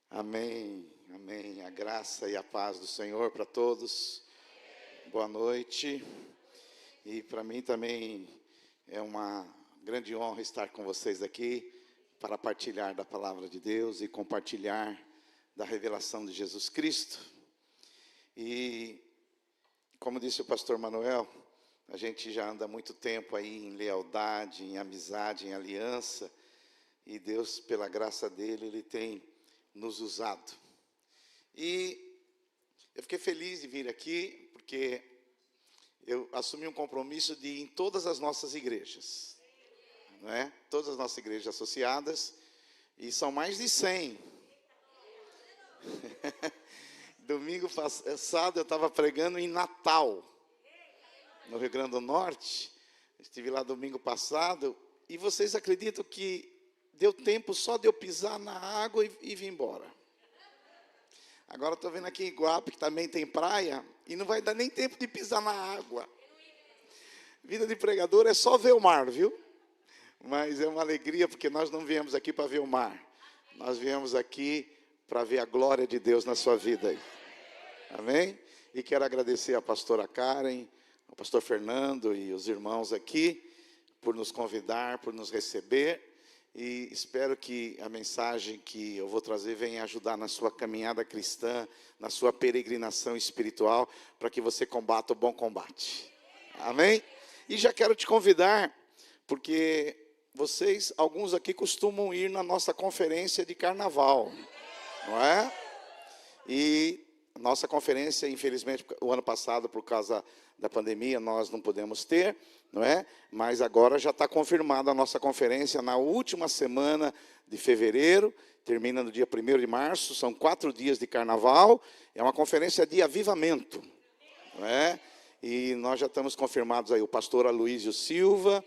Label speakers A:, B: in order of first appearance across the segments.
A: Amém, amém. A graça e a paz do Senhor para todos. Boa noite. E para mim também é uma grande honra estar com vocês aqui para partilhar da palavra de Deus e compartilhar da revelação de Jesus Cristo. E como disse o pastor Manuel, a gente já anda há muito tempo aí em lealdade, em amizade, em aliança. E Deus, pela graça dele, Ele tem nos usado. E eu fiquei feliz de vir aqui, porque eu assumi um compromisso de ir em todas as nossas igrejas, não é? Todas as nossas igrejas associadas, e são mais de 100. Domingo passado eu estava pregando em Natal, no Rio Grande do Norte. Estive lá domingo passado, e vocês acreditam que deu tempo só de eu pisar na água e vir embora. Agora estou vendo aqui em Iguape, que também tem praia, e não vai dar nem tempo de pisar na água. Vida de pregador é só ver o mar, viu? Mas é uma alegria, porque nós não viemos aqui para ver o mar. Nós viemos aqui para ver a glória de Deus na sua vida aí. Amém? E quero agradecer a pastora Karen, ao pastor Fernando e os irmãos aqui, por nos convidar, por nos receber. E espero que a mensagem que eu vou trazer venha ajudar na sua caminhada cristã, na sua peregrinação espiritual, para que você combata o bom combate. Amém? E já quero te convidar, porque vocês, alguns aqui costumam ir na nossa conferência de carnaval, não é? E nossa conferência, infelizmente, o ano passado, por causa da pandemia, nós não pudemos ter, não é? Mas agora já está confirmada a nossa conferência na última semana de fevereiro, termina no dia 1º de março, são 4 dias de carnaval, é uma conferência de avivamento, não é? E nós já estamos confirmados aí, o pastor Aloísio Silva,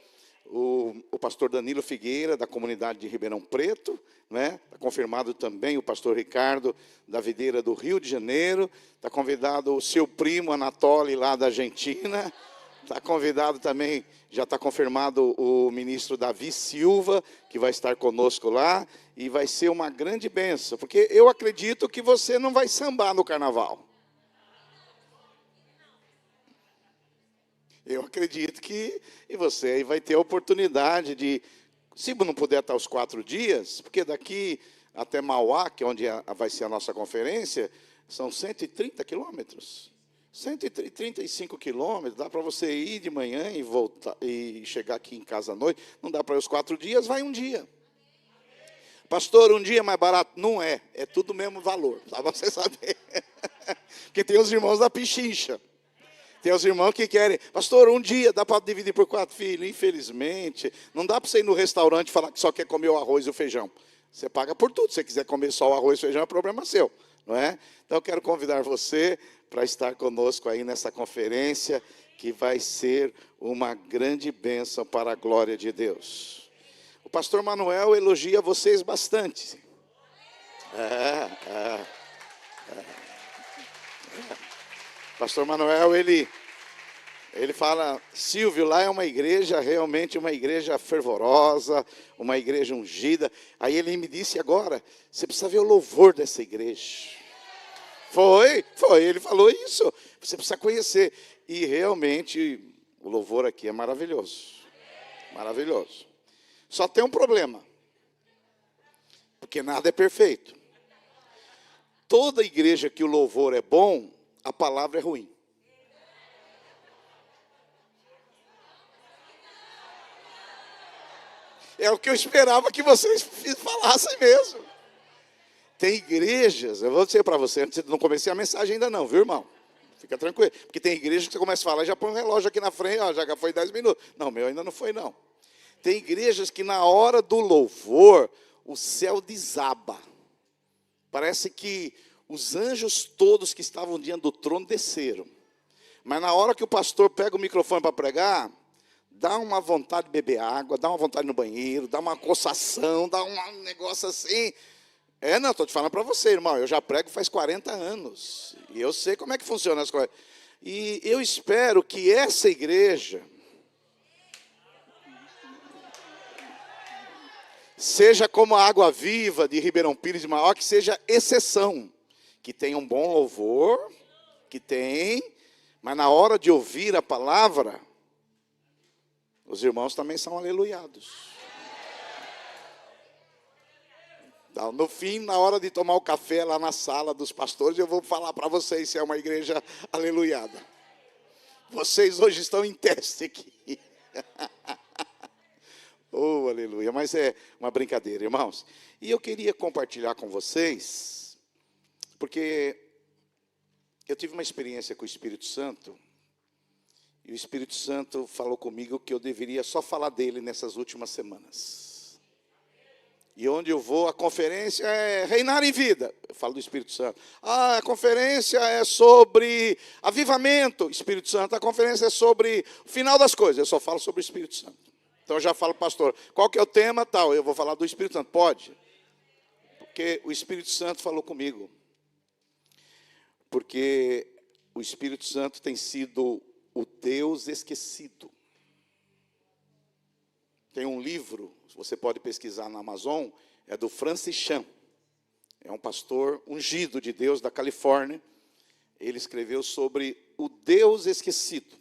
A: o pastor Danilo Figueira, da comunidade de Ribeirão Preto, né? Está confirmado também o pastor Ricardo, da videira do Rio de Janeiro, está convidado o seu primo Anatoly, lá da Argentina, está convidado também, já está confirmado o ministro Davi Silva, que vai estar conosco lá, e vai ser uma grande bênção, porque eu acredito que você não vai sambar no carnaval. Eu acredito que você aí vai ter a oportunidade de, se não puder estar os 4 dias, porque daqui até Mauá, que é onde vai ser a nossa conferência, são 130 quilômetros. 135 quilômetros, dá para você ir de manhã e voltar e chegar aqui em casa à noite. Não dá para ir os 4 dias, vai um dia. Pastor, um dia é mais barato? Não é, é tudo o mesmo valor, só para você saber. Porque tem os irmãos da Pichincha. Tem os irmãos que querem, pastor, um dia dá para dividir por 4 filhos. Infelizmente, não dá para você ir no restaurante e falar que só quer comer o arroz e o feijão. Você paga por tudo. Se você quiser comer só o arroz e o feijão, é problema seu, não é? Então, eu quero convidar você para estar conosco aí nessa conferência, que vai ser uma grande bênção para a glória de Deus. O pastor Manuel elogia vocês bastante. Pastor Manuel, ele fala, Silvio, lá é uma igreja, realmente uma igreja fervorosa, uma igreja ungida. Aí ele me disse agora, você precisa ver o louvor dessa igreja. Foi, ele falou isso, você precisa conhecer. E realmente o louvor aqui é maravilhoso, maravilhoso. Só tem um problema, porque nada é perfeito. Toda igreja que o louvor é bom, a palavra é ruim. É o que eu esperava que vocês falassem mesmo. Tem igrejas, eu vou dizer para você, antes de não comecei a mensagem ainda não, viu, irmão? Fica tranquilo. Porque tem igreja que você começa a falar e já põe um relógio aqui na frente, ó, já foi 10 minutos. Não, meu ainda não foi, não. Tem igrejas que na hora do louvor, o céu desaba. Parece que os anjos todos que estavam diante do trono desceram. Mas na hora que o pastor pega o microfone para pregar, dá uma vontade de beber água, dá uma vontade no banheiro, dá uma coçação, dá um negócio assim. Não, estou te falando para você, irmão, eu já prego faz 40 anos. E eu sei como é que funciona as coisas. E eu espero que essa igreja seja como a água viva de Ribeirão Pires de Mauá, que seja exceção, que tenha um bom louvor, que tem, mas na hora de ouvir a palavra, os irmãos também são aleluiados. Então, no fim, na hora de tomar o café lá na sala dos pastores, eu vou falar para vocês se é uma igreja aleluiada. Vocês hoje estão em teste aqui. Oh, aleluia. Mas é uma brincadeira, irmãos. E eu queria compartilhar com vocês, porque eu tive uma experiência com o Espírito Santo, e o Espírito Santo falou comigo que eu deveria só falar dele nessas últimas semanas. E onde eu vou, a conferência é reinar em vida. Eu falo do Espírito Santo. A conferência é sobre avivamento, Espírito Santo. A conferência é sobre o final das coisas. Eu só falo sobre o Espírito Santo. Então eu já falo, pastor, qual que é o tema? Tal, eu vou falar do Espírito Santo. Pode? Porque o Espírito Santo falou comigo. Porque o Espírito Santo tem sido o Deus esquecido. Tem um livro, você pode pesquisar na Amazon, é do Francis Chan. É um pastor ungido de Deus da Califórnia. Ele escreveu sobre o Deus esquecido.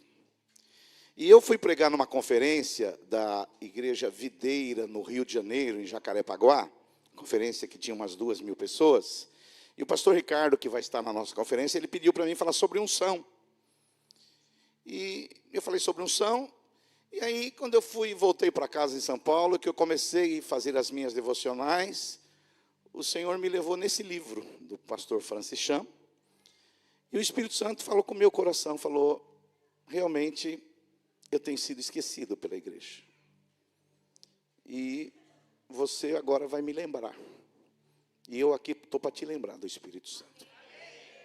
A: E eu fui pregar numa conferência da Igreja Videira, no Rio de Janeiro, em Jacarepaguá, conferência que tinha umas 2.000 pessoas. E o pastor Ricardo, que vai estar na nossa conferência, ele pediu para mim falar sobre unção. E eu falei sobre unção. E aí, quando eu voltei para casa em São Paulo, que eu comecei a fazer as minhas devocionais, o Senhor me levou nesse livro do pastor Francis Chan. E o Espírito Santo falou com o meu coração, falou, realmente, eu tenho sido esquecido pela igreja. E você agora vai me lembrar. E eu aqui estou para te lembrar do Espírito Santo.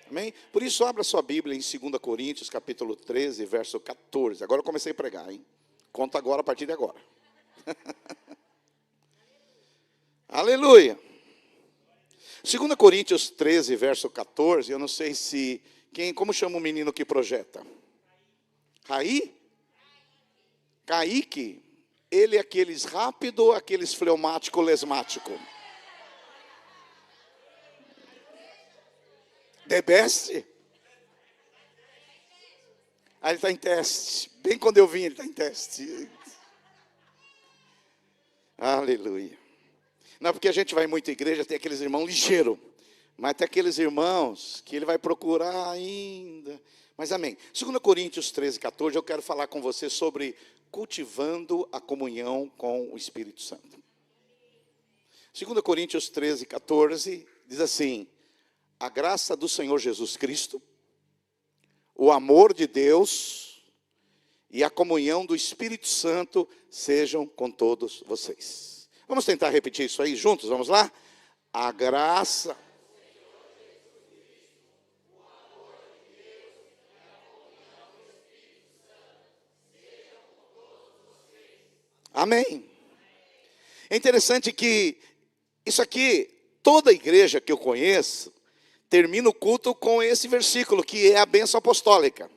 A: Amém? Por isso, abra sua Bíblia em 2 Coríntios, capítulo 13, verso 14. Agora eu comecei a pregar, hein? Conta agora, a partir de agora. Aleluia. 2 Coríntios 13, verso 14. Eu não sei se... como chama o menino que projeta? Raí? Kaique. Ele é aqueles rápido, aqueles fleumático, lesmático. The best? Ah, ele está em teste. Bem quando eu vim, ele está em teste. Aleluia. Não, porque a gente vai muito à igreja, tem aqueles irmãos ligeiros. Mas tem aqueles irmãos que ele vai procurar ainda. Mas amém. 2 Coríntios 13, 14, eu quero falar com você sobre cultivando a comunhão com o Espírito Santo. 2 Coríntios 13, 14, diz assim, a graça do Senhor Jesus Cristo, o amor de Deus e a comunhão do Espírito Santo sejam com todos vocês. Vamos tentar repetir isso aí juntos, vamos lá? A graça... Amém. É interessante que isso aqui, toda igreja que eu conheço, termina o culto com esse versículo, que é a bênção apostólica.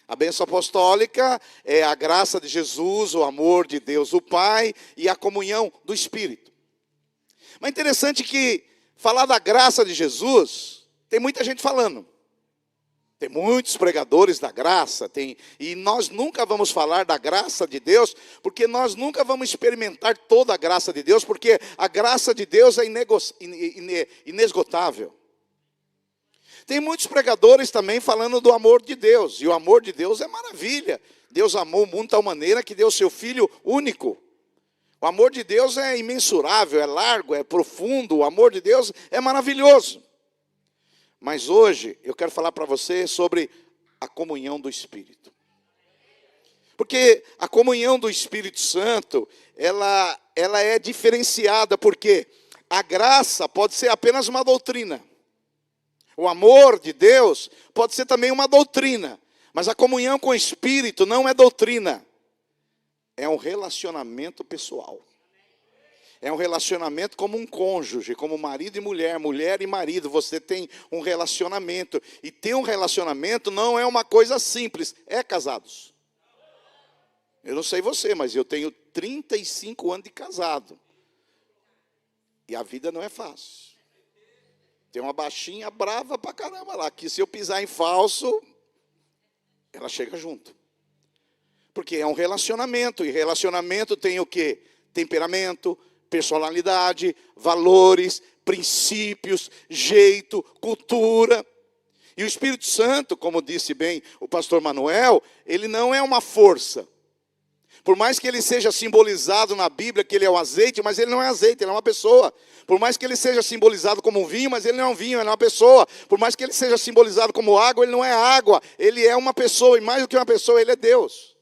A: A bênção apostólica é a graça de Jesus, o amor de Deus, o Pai e a comunhão do Espírito. Mas é interessante que falar da graça de Jesus, tem muita gente falando. Tem muitos pregadores da graça, e nós nunca vamos falar da graça de Deus, porque nós nunca vamos experimentar toda a graça de Deus, porque a graça de Deus é inesgotável. Tem muitos pregadores também falando do amor de Deus, e o amor de Deus é maravilha. Deus amou o mundo de tal maneira que deu seu Filho único. O amor de Deus é imensurável, é largo, é profundo, o amor de Deus é maravilhoso. Mas hoje eu quero falar para você sobre a comunhão do Espírito. Porque a comunhão do Espírito Santo, ela é diferenciada, porque a graça pode ser apenas uma doutrina. O amor de Deus pode ser também uma doutrina. Mas a comunhão com o Espírito não é doutrina. É um relacionamento pessoal. É um relacionamento como um cônjuge, como marido e mulher, mulher e marido. Você tem um relacionamento. E ter um relacionamento não é uma coisa simples. É, casados? Eu não sei você, mas eu tenho 35 anos de casado. E a vida não é fácil. Tem uma baixinha brava pra caramba lá, que se eu pisar em falso, ela chega junto. Porque é um relacionamento, e relacionamento tem o quê? Temperamento, personalidade, valores, princípios, jeito, cultura. E o Espírito Santo, como disse bem o pastor Manuel, ele não é uma força. Por mais que ele seja simbolizado na Bíblia, que ele é o azeite, mas ele não é azeite, ele é uma pessoa. Por mais que ele seja simbolizado como um vinho, mas ele não é um vinho, ele é uma pessoa. Por mais que ele seja simbolizado como água, ele não é água, ele é uma pessoa, e mais do que uma pessoa, ele é Deus.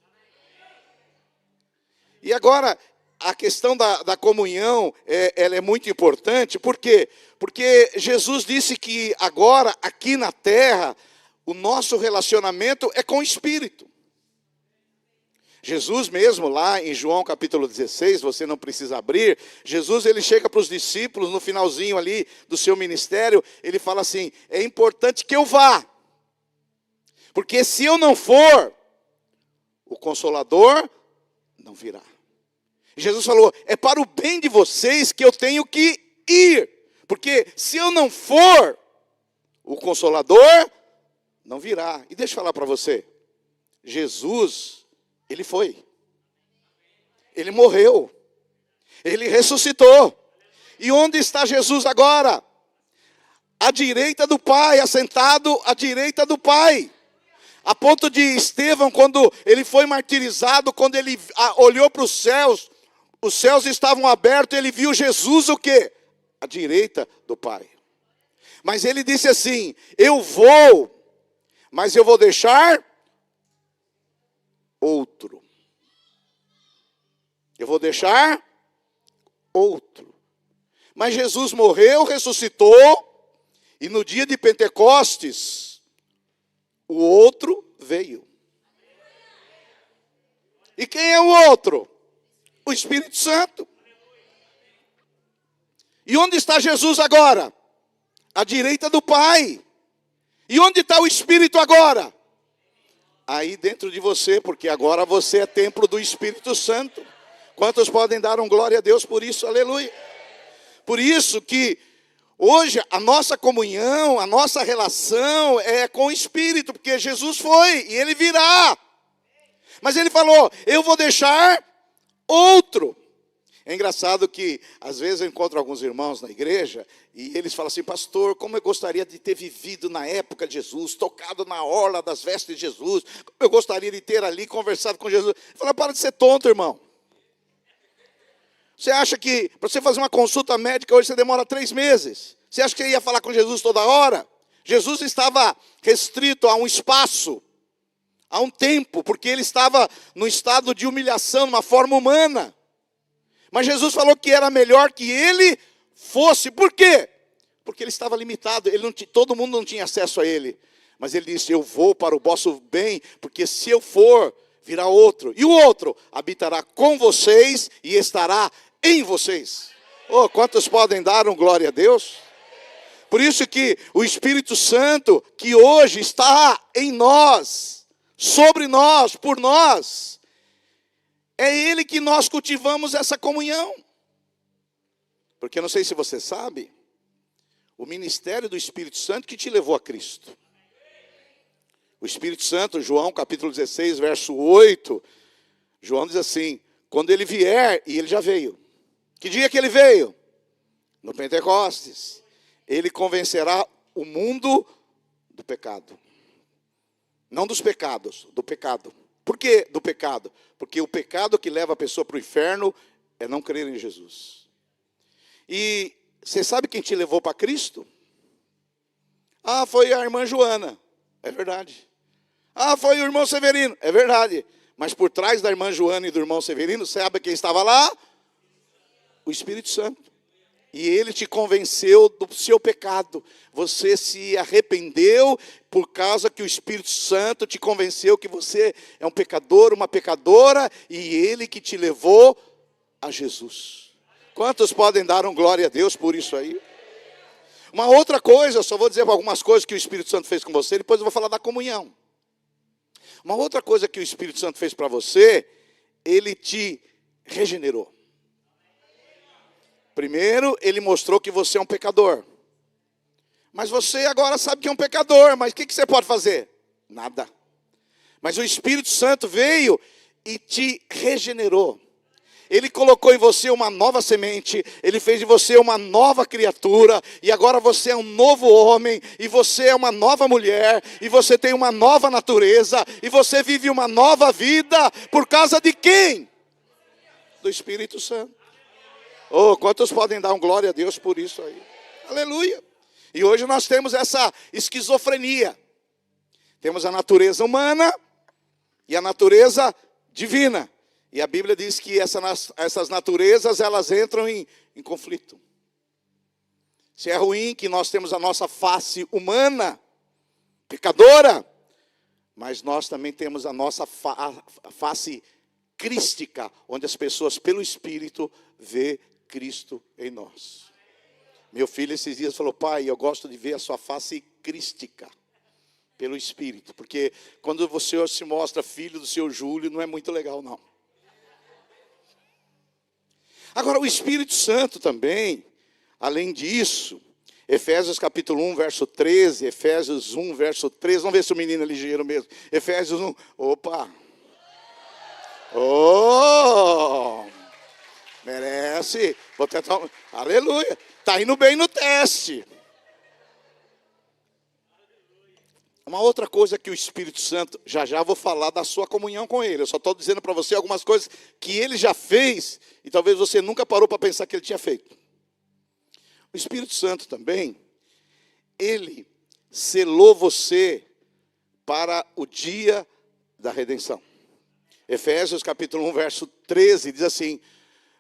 A: E agora, a questão da comunhão, ela é muito importante, por quê? Porque Jesus disse que agora, aqui na terra, o nosso relacionamento é com o Espírito. Jesus mesmo, lá em João capítulo 16, você não precisa abrir, Jesus ele chega para os discípulos, no finalzinho ali do seu ministério, ele fala assim, é importante que eu vá, porque se eu não for, o Consolador não virá. Jesus falou, é para o bem de vocês que eu tenho que ir, porque se eu não for, o Consolador não virá. E deixa eu falar para você, Jesus, ele foi, ele morreu, ele ressuscitou. E onde está Jesus agora? À direita do Pai, assentado à direita do Pai. A ponto de Estevão, quando ele foi martirizado, quando ele olhou para os céus estavam abertos, ele viu Jesus o quê? À direita do Pai. Mas ele disse assim, eu vou, mas eu vou deixar outro. Eu vou deixar outro. Mas Jesus morreu, ressuscitou, e no dia de Pentecostes, o outro veio. E quem é o outro? O Espírito Santo. E onde está Jesus agora? À direita do Pai. E onde está o Espírito agora? Aí dentro de você, porque agora você é templo do Espírito Santo. Quantos podem dar um glória a Deus por isso? Aleluia. Por isso que hoje a nossa comunhão, a nossa relação é com o Espírito, porque Jesus foi e ele virá. Mas ele falou, eu vou deixar outro. É engraçado que, às vezes, eu encontro alguns irmãos na igreja, e eles falam assim, pastor, como eu gostaria de ter vivido na época de Jesus, tocado na orla das vestes de Jesus, como eu gostaria de ter ali conversado com Jesus. Eu falo, para de ser tonto, irmão. Você acha que, para você fazer uma consulta médica, hoje você demora 3 meses? Você acha que ia falar com Jesus toda hora? Jesus estava restrito a um espaço, a um tempo, porque ele estava no estado de humilhação, numa forma humana. Mas Jesus falou que era melhor que ele fosse. Por quê? Porque ele estava limitado, todo mundo não tinha acesso a ele. Mas ele disse, eu vou para o vosso bem, porque se eu for, virá outro. E o outro habitará com vocês e estará em vocês. Oh, quantos podem dar um glória a Deus? Por isso que o Espírito Santo, que hoje está em nós, sobre nós, por nós, é ele que nós cultivamos essa comunhão. Porque eu não sei se você sabe, o ministério do Espírito Santo que te levou a Cristo. O Espírito Santo, João capítulo 16, verso 8, João diz assim, quando ele vier, e ele já veio. Que dia que ele veio? No Pentecostes. Ele convencerá o mundo do pecado. Não dos pecados, do pecado. Por que do pecado? Porque o pecado que leva a pessoa para o inferno é não crer em Jesus. E você sabe quem te levou para Cristo? Ah, foi a irmã Joana. É verdade. Ah, foi o irmão Severino. É verdade. Mas por trás da irmã Joana e do irmão Severino, sabe quem estava lá? O Espírito Santo. E ele te convenceu do seu pecado. Você se arrependeu por causa que o Espírito Santo te convenceu que você é um pecador, uma pecadora, e ele que te levou a Jesus. Quantos podem dar um glória a Deus por isso aí? Uma outra coisa, eu só vou dizer algumas coisas que o Espírito Santo fez com você, depois eu vou falar da comunhão. Uma outra coisa que o Espírito Santo fez para você, ele te regenerou. Primeiro, ele mostrou que você é um pecador. Mas você agora sabe que é um pecador, mas o que você pode fazer? Nada. Mas o Espírito Santo veio e te regenerou. Ele colocou em você uma nova semente, ele fez de você uma nova criatura, e agora você é um novo homem, e você é uma nova mulher, e você tem uma nova natureza, e você vive uma nova vida, por causa de quem? Do Espírito Santo. Oh, quantos podem dar um glória a Deus por isso aí? Aleluia. E hoje nós temos essa esquizofrenia. Temos a natureza humana e a natureza divina. E a Bíblia diz que essas naturezas, elas entram em conflito. Se é ruim que nós temos a nossa face humana, pecadora, mas nós também temos a nossa face crística, onde as pessoas, pelo Espírito, vê Cristo em nós. Meu filho esses dias falou: pai, eu gosto de ver a sua face crística, pelo Espírito. Porque quando você se mostra filho do seu Júlio, não é muito legal não. Agora o Espírito Santo também, além disso, Efésios capítulo 1, verso 13, Efésios 1, verso 13, vamos ver se o menino é ligeiro mesmo. Efésios 1, opa! Oh! Merece. Vou tentar. Aleluia. Está indo bem no teste. Uma outra coisa que o Espírito Santo, já vou falar da sua comunhão com Ele. Eu só estou dizendo para você algumas coisas que Ele já fez e talvez você nunca parou para pensar que Ele tinha feito. O Espírito Santo também, Ele selou você para o dia da redenção. Efésios capítulo 1, verso 13, diz assim: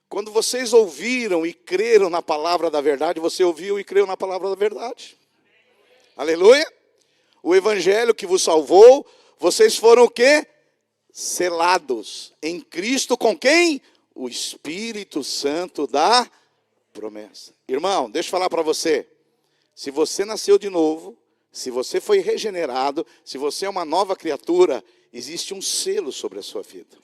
A: quando vocês ouviram e creram na palavra da verdade, você ouviu e creu na palavra da verdade. Aleluia. O evangelho que vos salvou, vocês foram o quê? Selados em Cristo com quem? O Espírito Santo da promessa. Irmão, deixa eu falar para você. Se você nasceu de novo, se você foi regenerado, se você é uma nova criatura, existe um selo sobre a sua vida.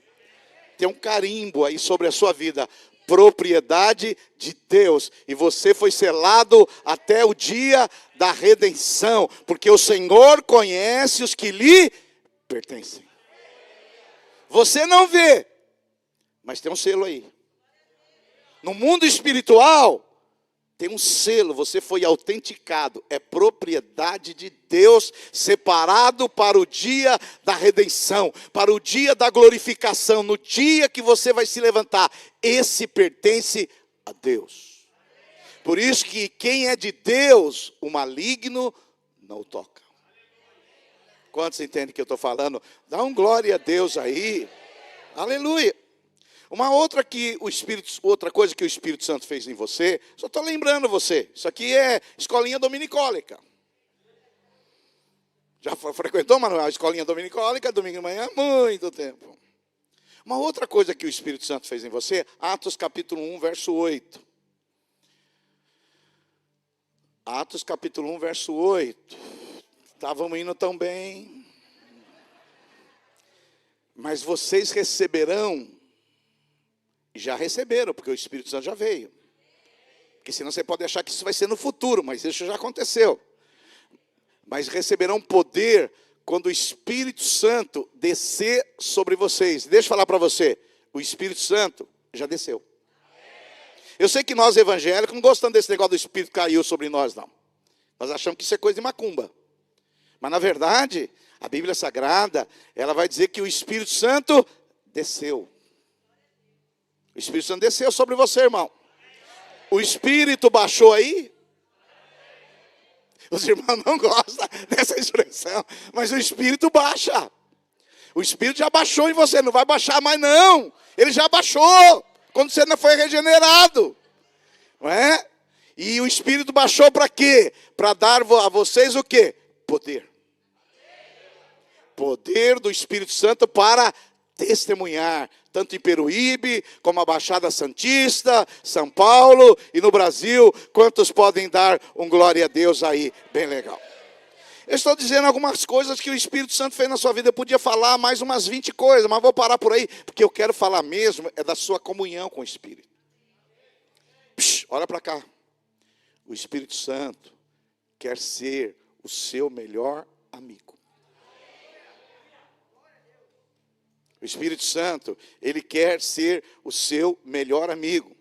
A: Tem um carimbo aí sobre a sua vida. Propriedade de Deus, e você foi selado até o dia da redenção, porque o Senhor conhece os que lhe pertencem. Você não vê, mas tem um selo aí. No mundo espiritual, tem um selo, você foi autenticado, é propriedade de Deus, separado para o dia da redenção, para o dia da glorificação, no dia que você vai se levantar, esse pertence a Deus. Por isso que quem é de Deus, o maligno não o toca. Quantos entendem que eu estou falando? Dá um glória a Deus aí, aleluia. Outra coisa que o Espírito Santo fez em você, só estou lembrando você, isso aqui é escolinha dominicólica. Já frequentou, Manuel, a escolinha dominicólica, domingo de manhã? Muito tempo. Uma outra coisa que o Espírito Santo fez em você, Atos capítulo 1, verso 8. Atos capítulo 1, verso 8. Estávamos indo tão bem. Mas vocês receberão. E já receberam, porque o Espírito Santo já veio. Porque senão você pode achar que isso vai ser no futuro, mas isso já aconteceu. Mas receberão poder quando o Espírito Santo descer sobre vocês. Deixa eu falar para você, o Espírito Santo já desceu. Eu sei que nós evangélicos não gostamos desse negócio do Espírito caiu sobre nós, não. Nós achamos que isso é coisa de macumba. Mas na verdade, a Bíblia Sagrada, ela vai dizer que o Espírito Santo desceu. O Espírito Santo desceu sobre você, irmão. O Espírito baixou aí. Os irmãos não gostam dessa expressão, mas o Espírito baixa. O Espírito já baixou em você, não vai baixar mais não. Ele já baixou, quando você não foi regenerado. Não é? E o Espírito baixou para quê? Para dar a vocês o quê? Poder. Poder do Espírito Santo para testemunhar, tanto em Peruíbe, como a Baixada Santista, São Paulo e no Brasil. Quantos podem dar um glória a Deus aí? Bem legal. Eu estou dizendo algumas coisas que o Espírito Santo fez na sua vida. Eu podia falar mais umas 20 coisas, mas vou parar por aí, porque eu quero falar mesmo é da sua comunhão com o Espírito. Olha para cá. O Espírito Santo quer ser o seu melhor amigo. O Espírito Santo, ele quer ser o seu melhor amigo.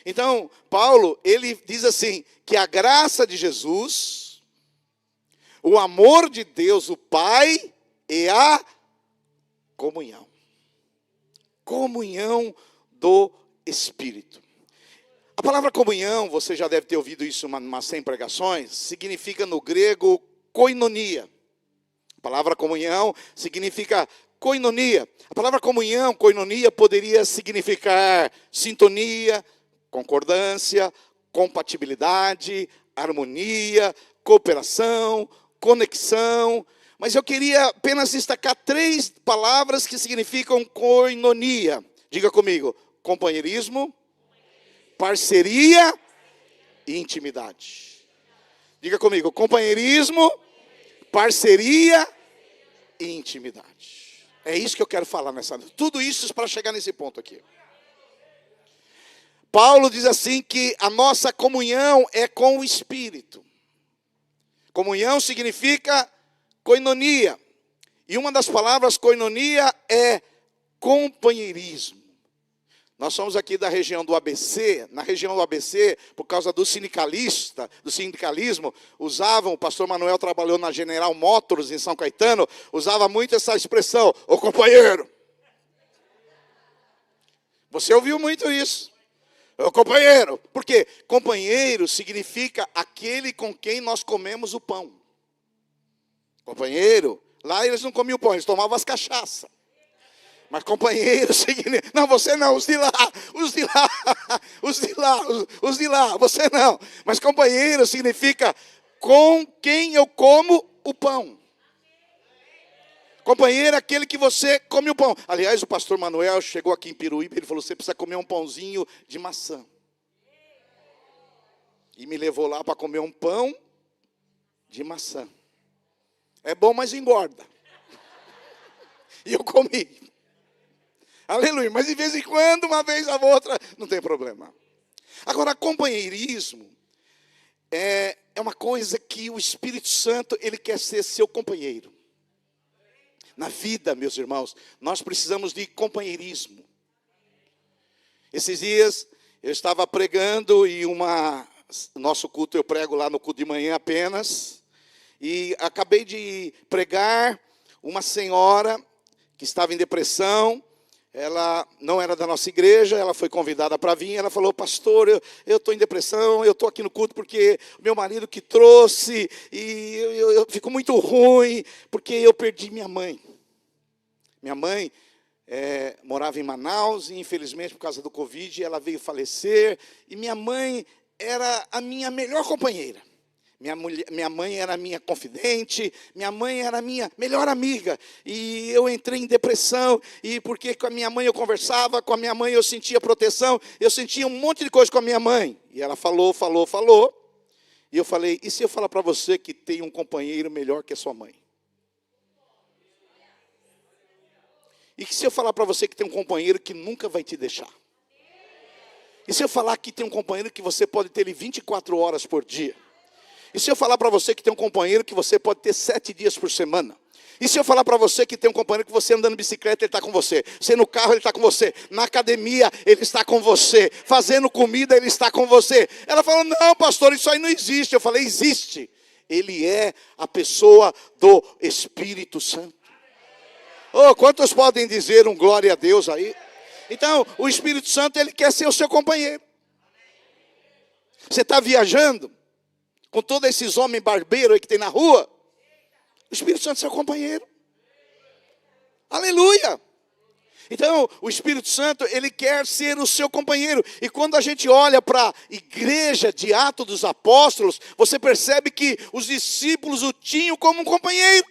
A: Então, Paulo, ele diz assim, que a graça de Jesus, o amor de Deus, o Pai, e a comunhão. Comunhão do Espírito. A palavra comunhão, você já deve ter ouvido isso em umas 100 pregações, significa no grego koinonia. A palavra comunhão significa koinonia. A palavra comunhão, koinonia, poderia significar sintonia, concordância, compatibilidade, harmonia, cooperação, conexão. Mas eu queria apenas destacar 3 palavras que significam koinonia. Diga comigo, companheirismo, parceria e intimidade. Diga comigo, companheirismo, parceria e intimidade. É isso que eu quero falar nessa noite. Tudo isso para chegar nesse ponto aqui. Paulo diz assim que a nossa comunhão é com o Espírito. Comunhão significa koinonia. E uma das palavras koinonia é companheirismo. Nós somos aqui da região do ABC. Na região do ABC, por causa do sindicalismo, o pastor Manuel trabalhou na General Motors em São Caetano, usava muito essa expressão, ô companheiro. Você ouviu muito isso. Ô companheiro. Por quê? Companheiro significa aquele com quem nós comemos o pão. Companheiro, lá eles não comiam pão, eles tomavam as cachaças. Mas companheiro significa... Não, você não, os de lá, os de lá, você não. Mas companheiro significa com quem eu como o pão. Companheiro é aquele que você come o pão. Aliás, o pastor Manuel chegou aqui em Piruíba, ele falou, você precisa comer um pãozinho de maçã. E me levou lá para comer um pão de maçã. É bom, mas engorda. E eu comi. Aleluia, mas de vez em quando, uma vez a outra, não tem problema. Agora, companheirismo é uma coisa que o Espírito Santo, ele quer ser seu companheiro. Na vida, meus irmãos, nós precisamos de companheirismo. Esses dias, eu estava pregando e nosso culto, eu prego lá no culto de manhã apenas, e acabei de pregar uma senhora que estava em depressão. Ela não era da nossa igreja, ela foi convidada para vir, ela falou, pastor, eu estou em depressão, eu estou aqui no culto porque o meu marido que trouxe, e eu fico muito ruim, porque eu perdi minha mãe. Minha mãe morava em Manaus, e infelizmente por causa do Covid, ela veio falecer, e minha mãe era a minha melhor companheira. Minha mãe era minha confidente, minha mãe era minha melhor amiga. E eu entrei em depressão, e porque com a minha mãe eu conversava, com a minha mãe eu sentia proteção, eu sentia um monte de coisa com a minha mãe. E ela falou. E eu falei, e se eu falar para você que tem um companheiro melhor que a sua mãe? E se eu falar para você que tem um companheiro que nunca vai te deixar? E se eu falar que tem um companheiro que você pode ter ele 24 horas por dia? E se eu falar para você que tem um companheiro que você pode ter 7 dias por semana? E se eu falar para você que tem um companheiro que você andando de bicicleta, ele está com você. Você no carro, ele está com você. Na academia, ele está com você. Fazendo comida, ele está com você. Ela falou, não, pastor, isso aí não existe. Eu falei, existe. Ele é a pessoa do Espírito Santo. Oh, quantos podem dizer um glória a Deus aí? Então, o Espírito Santo, ele quer ser o seu companheiro. Você está viajando com todos esses homens barbeiros aí que tem na rua, o Espírito Santo é seu companheiro. Aleluia! Então, o Espírito Santo, ele quer ser o seu companheiro. E quando a gente olha para a igreja de Atos dos Apóstolos, você percebe que os discípulos o tinham como um companheiro.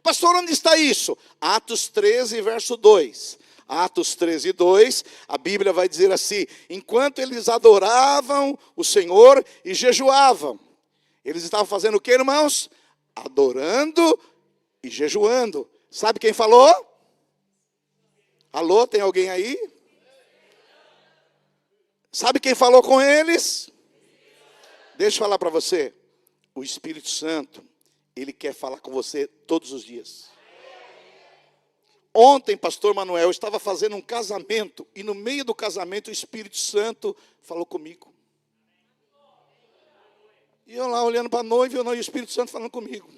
A: Pastor, onde está isso? Atos 13, verso 2. Atos 13, 2, a Bíblia vai dizer assim, enquanto eles adoravam o Senhor e jejuavam, eles estavam fazendo o que, irmãos? Adorando e jejuando. Sabe quem falou? Alô, tem alguém aí? Sabe quem falou com eles? Deixa eu falar para você. O Espírito Santo, ele quer falar com você todos os dias. Ontem, pastor Manuel, eu estava fazendo um casamento, e no meio do casamento o Espírito Santo falou comigo. E eu lá olhando para a noiva, e o Espírito Santo falando comigo.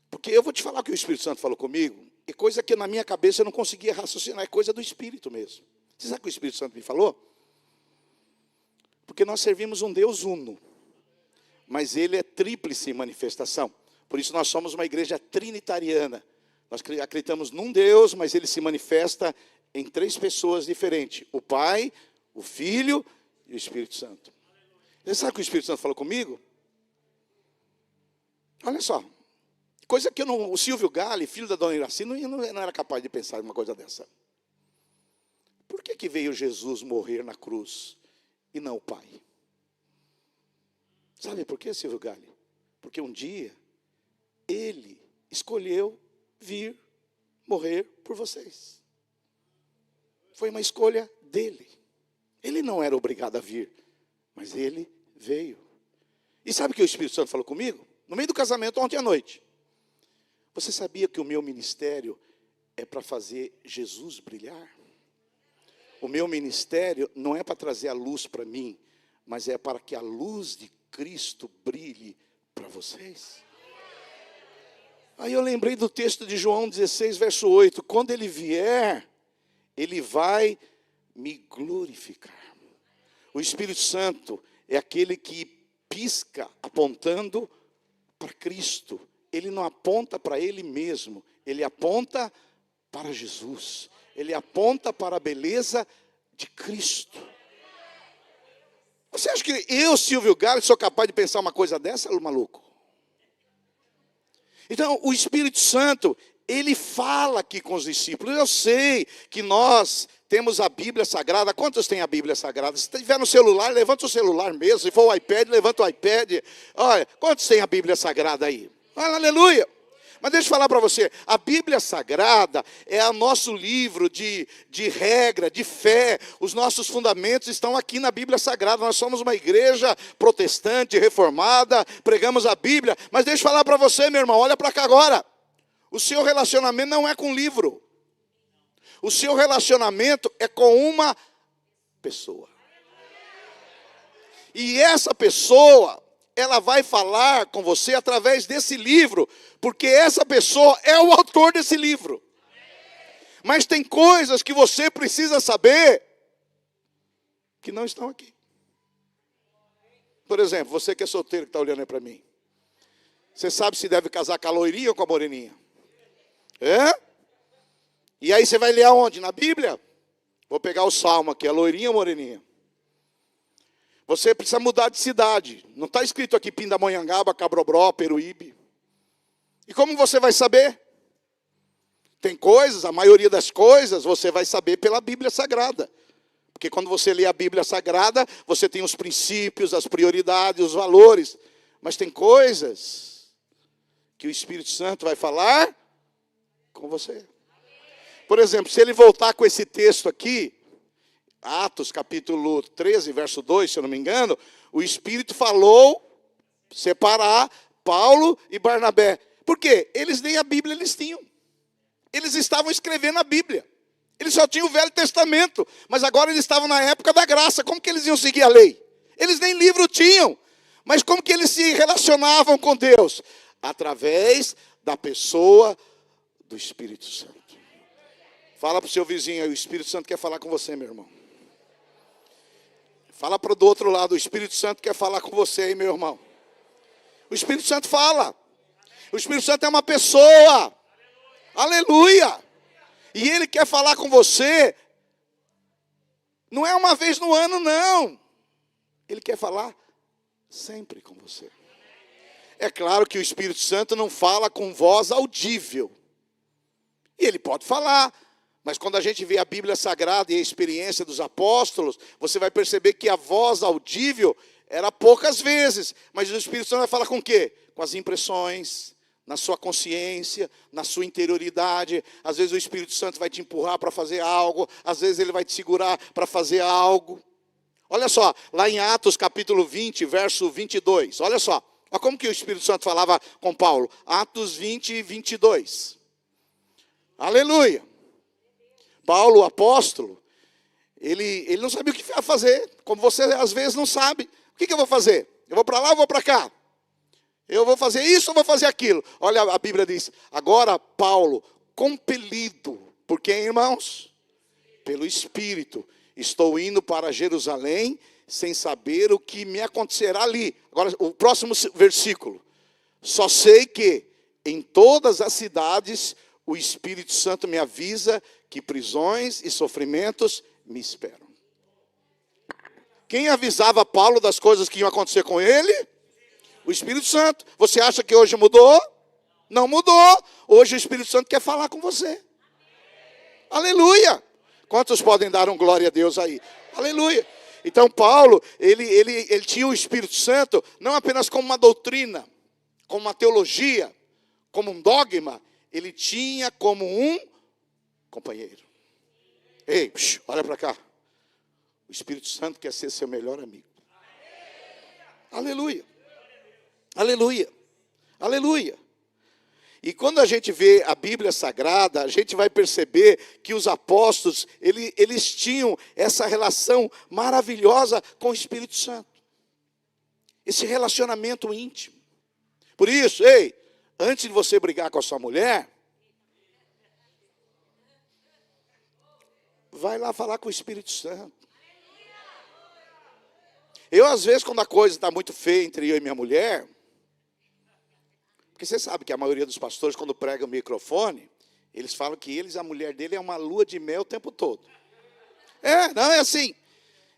A: Porque eu vou te falar que o Espírito Santo falou comigo, é coisa que na minha cabeça eu não conseguia raciocinar, é coisa do Espírito mesmo. Você sabe o que o Espírito Santo me falou? Porque nós servimos um Deus uno, mas ele é tríplice em manifestação. Por isso nós somos uma igreja trinitariana. Nós acreditamos num Deus, mas ele se manifesta em 3 pessoas diferentes. O Pai, o Filho e o Espírito Santo. Você sabe o que o Espírito Santo falou comigo? Olha só. Coisa que o Silvio Galli, filho da dona Iraci, não era capaz de pensar em uma coisa dessa. Por que veio Jesus morrer na cruz e não o Pai? Sabe por quê, Silvio Galli? Porque um dia ele escolheu vir morrer por vocês. Foi uma escolha dele. Ele não era obrigado a vir, mas ele veio. E sabe o que o Espírito Santo falou comigo? No meio do casamento, ontem à noite. Você sabia que o meu ministério é para fazer Jesus brilhar? O meu ministério não é para trazer a luz para mim, mas é para que a luz de Cristo brilhe para vocês. Aí eu lembrei do texto de João 16, verso 8. Quando ele vier, ele vai me glorificar. O Espírito Santo é aquele que pisca apontando para Cristo. Ele não aponta para ele mesmo, ele aponta para Jesus. Ele aponta para a beleza de Cristo. Você acha que eu, Silvio Galli, sou capaz de pensar uma coisa dessa, maluco? Então, o Espírito Santo, ele fala aqui com os discípulos. Eu sei que nós temos a Bíblia Sagrada. Quantos têm a Bíblia Sagrada? Se tiver no celular, levanta o celular mesmo. Se for o iPad, levanta o iPad. Olha, quantos têm a Bíblia Sagrada aí? Olha, aleluia. Mas deixa eu falar para você, a Bíblia Sagrada é o nosso livro de regra, de fé. Os nossos fundamentos estão aqui na Bíblia Sagrada. Nós somos uma igreja protestante, reformada, pregamos a Bíblia. Mas deixa eu falar para você, meu irmão, olha para cá agora. O seu relacionamento não é com livro. O seu relacionamento é com uma pessoa. E essa pessoa, ela vai falar com você através desse livro, porque essa pessoa é o autor desse livro. Mas tem coisas que você precisa saber que não estão aqui. Por exemplo, você que é solteiro que está olhando aí para mim. Você sabe se deve casar com a loirinha ou com a moreninha? É? E aí você vai ler aonde? Na Bíblia? Vou pegar o Salmo aqui, a loirinha ou moreninha? Você precisa mudar de cidade. Não está escrito aqui Pindamonhangaba, Cabrobró, Peruíbe. E como você vai saber? Tem coisas, a maioria das coisas, você vai saber pela Bíblia Sagrada. Porque quando você lê a Bíblia Sagrada, você tem os princípios, as prioridades, os valores. Mas tem coisas que o Espírito Santo vai falar com você. Por exemplo, se ele voltar com esse texto aqui, Atos capítulo 13, verso 2, se eu não me engano, o Espírito falou separar Paulo e Barnabé. Por quê? Eles nem a Bíblia eles tinham. Eles estavam escrevendo a Bíblia. Eles só tinham o Velho Testamento, mas agora eles estavam na época da graça. Como que eles iam seguir a lei? Eles nem livro tinham. Mas como que eles se relacionavam com Deus? Através da pessoa do Espírito Santo. Fala para o seu vizinho aí, o Espírito Santo quer falar com você, meu irmão. Fala para do outro lado, o Espírito Santo quer falar com você aí, meu irmão. O Espírito Santo fala. O Espírito Santo é uma pessoa. Aleluia. E ele quer falar com você. Não é uma vez no ano, não. Ele quer falar sempre com você. É claro que o Espírito Santo não fala com voz audível. E ele pode falar. Mas quando a gente vê a Bíblia Sagrada e a experiência dos apóstolos, você vai perceber que a voz audível era poucas vezes. Mas o Espírito Santo vai falar com o quê? Com as impressões, na sua consciência, na sua interioridade. Às vezes o Espírito Santo vai te empurrar para fazer algo, às vezes ele vai te segurar para fazer algo. Olha só, lá em Atos capítulo 20, verso 22, olha só. Olha como que o Espírito Santo falava com Paulo. Atos 20, 22. Aleluia. Paulo, o apóstolo, ele não sabia o que fazer, como você às vezes não sabe. O que eu vou fazer? Eu vou para lá ou vou para cá? Eu vou fazer isso ou vou fazer aquilo? Olha, a Bíblia diz, agora Paulo, compelido, por quem, irmãos? Pelo Espírito, estou indo para Jerusalém, sem saber o que me acontecerá ali. Agora, o próximo versículo. Só sei que em todas as cidades o Espírito Santo me avisa que prisões e sofrimentos me esperam. Quem avisava Paulo das coisas que iam acontecer com ele? O Espírito Santo. Você acha que hoje mudou? Não mudou. Hoje o Espírito Santo quer falar com você. Aleluia. Quantos podem dar um glória a Deus aí? Aleluia. Então Paulo, ele tinha o Espírito Santo não apenas como uma doutrina, como uma teologia, como um dogma, ele tinha como um companheiro. Ei, olha para cá. O Espírito Santo quer ser seu melhor amigo. Aleluia. Aleluia. Aleluia. E quando a gente vê a Bíblia Sagrada, a gente vai perceber que os apóstolos, eles tinham essa relação maravilhosa com o Espírito Santo. Esse relacionamento íntimo. Por isso, ei, antes de você brigar com a sua mulher, vai lá falar com o Espírito Santo. Eu, às vezes, quando a coisa está muito feia entre eu e minha mulher, porque você sabe que a maioria dos pastores, quando pregam o microfone, eles falam que a mulher dele é uma lua de mel o tempo todo. Não é assim.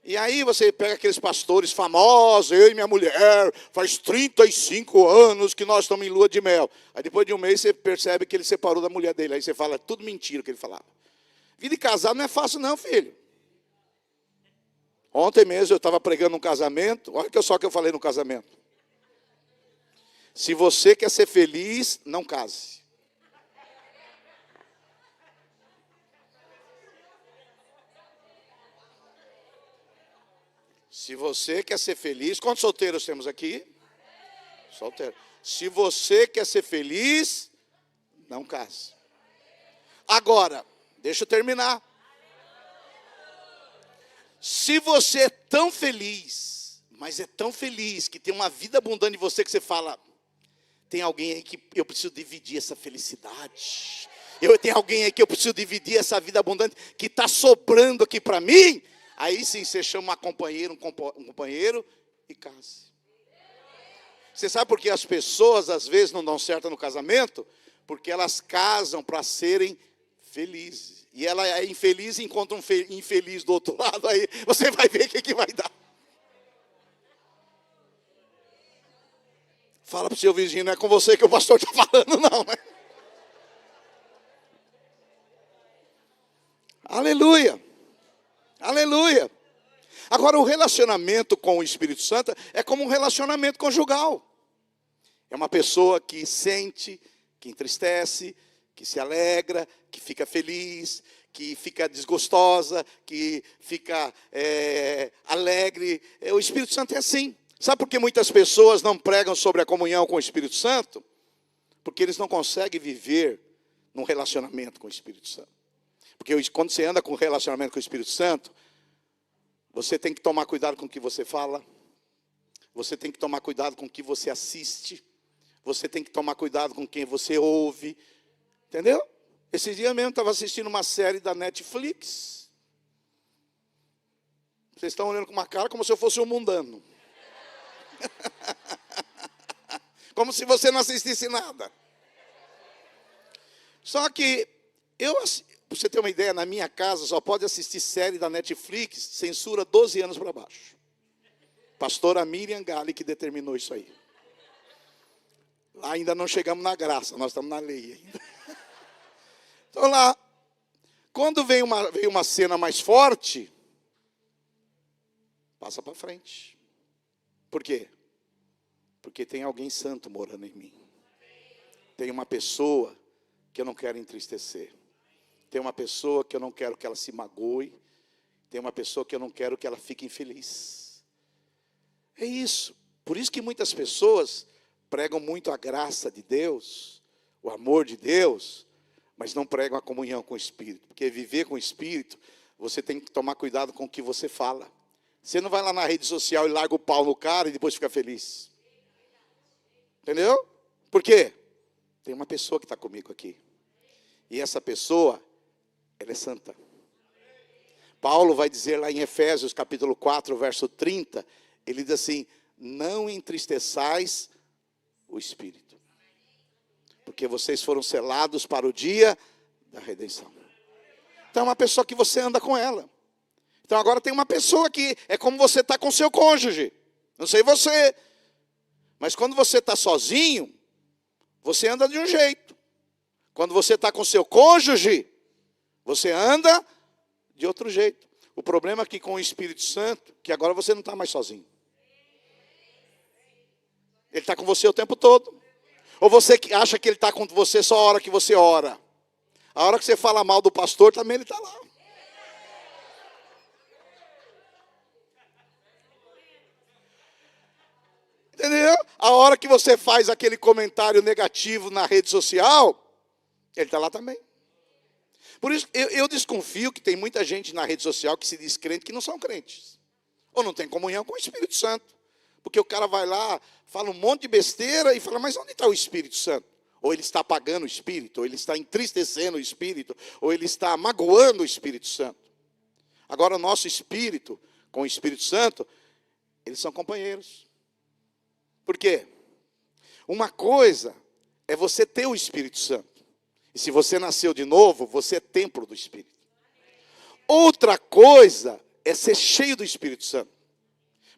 A: E aí você pega aqueles pastores famosos, eu e minha mulher, faz 35 anos que nós estamos em lua de mel. Aí depois de um mês você percebe que ele separou da mulher dele. Aí você fala, tudo mentira que ele falava. Vida de casado não é fácil não, filho. Ontem mesmo eu estava pregando um casamento, olha só o que eu falei no casamento. Se você quer ser feliz, não case. Se você quer ser feliz, quantos solteiros temos aqui? Solteiro. Se você quer ser feliz, não case. Agora, deixa eu terminar. Se você é tão feliz, mas é tão feliz que tem uma vida abundante em você que você fala, tem alguém aí que eu preciso dividir essa felicidade. Tem alguém aí que eu preciso dividir essa vida abundante que está sobrando aqui para mim. Aí sim você chama uma companheira, um companheiro e case. Você sabe por que as pessoas às vezes não dão certo no casamento? Porque elas casam para serem felizes. E ela é infeliz e encontra um infeliz do outro lado. Aí você vai ver o que vai dar. Fala para o seu vizinho, não é com você que o pastor está falando, não. Né? Aleluia. Aleluia. Agora, o relacionamento com o Espírito Santo é como um relacionamento conjugal. É uma pessoa que sente, que entristece, que se alegra, que fica feliz, que fica desgostosa, que fica alegre. O Espírito Santo é assim. Sabe por que muitas pessoas não pregam sobre a comunhão com o Espírito Santo? Porque eles não conseguem viver num relacionamento com o Espírito Santo. Porque quando você anda com relacionamento com o Espírito Santo, você tem que tomar cuidado com o que você fala, você tem que tomar cuidado com o que você assiste, você tem que tomar cuidado com quem você ouve, entendeu? Esse dia mesmo eu estava assistindo uma série da Netflix. Vocês estão olhando com uma cara como se eu fosse um mundano. Como se você não assistisse nada. Só que, pra você ter uma ideia, na minha casa só pode assistir série da Netflix, censura 12 anos para baixo. Pastora Miriam Gali que determinou isso aí. Lá ainda não chegamos na graça, nós estamos na lei ainda. Então lá, quando vem uma cena mais forte, passa para frente. Por quê? Porque tem alguém santo morando em mim. Tem uma pessoa que eu não quero entristecer. Tem uma pessoa que eu não quero que ela se magoe. Tem uma pessoa que eu não quero que ela fique infeliz. É isso. Por isso que muitas pessoas pregam muito a graça de Deus, o amor de Deus, mas não pregam a comunhão com o Espírito. Porque viver com o Espírito, você tem que tomar cuidado com o que você fala. Você não vai lá na rede social e larga o pau no cara e depois fica feliz. Entendeu? Por quê? Tem uma pessoa que está comigo aqui. E essa pessoa, ela é santa. Paulo vai dizer lá em Efésios capítulo 4, verso 30, ele diz assim: não entristeçais o Espírito, porque vocês foram selados para o dia da redenção. Então é uma pessoa que você anda com ela. Então agora tem uma pessoa que é como você está com seu cônjuge. Não sei você, mas quando você está sozinho, você anda de um jeito. Quando você está com seu cônjuge, você anda de outro jeito. O problema é que com o Espírito Santo, que agora você não está mais sozinho. Ele está com você o tempo todo. Ou você acha que ele está com você só a hora que você ora. A hora que você fala mal do pastor, também ele está lá. Entendeu? A hora que você faz aquele comentário negativo na rede social, ele está lá também. Por isso, eu desconfio que tem muita gente na rede social que se diz crente que não são crentes. Ou não tem comunhão com o Espírito Santo. Porque o cara vai lá, fala um monte de besteira e fala, mas onde está o Espírito Santo? Ou ele está apagando o Espírito, ou ele está entristecendo o Espírito, ou ele está magoando o Espírito Santo. Agora o nosso Espírito, com o Espírito Santo, eles são companheiros. Por quê? Uma coisa é você ter o Espírito Santo. E se você nasceu de novo, você é templo do Espírito. Outra coisa é ser cheio do Espírito Santo.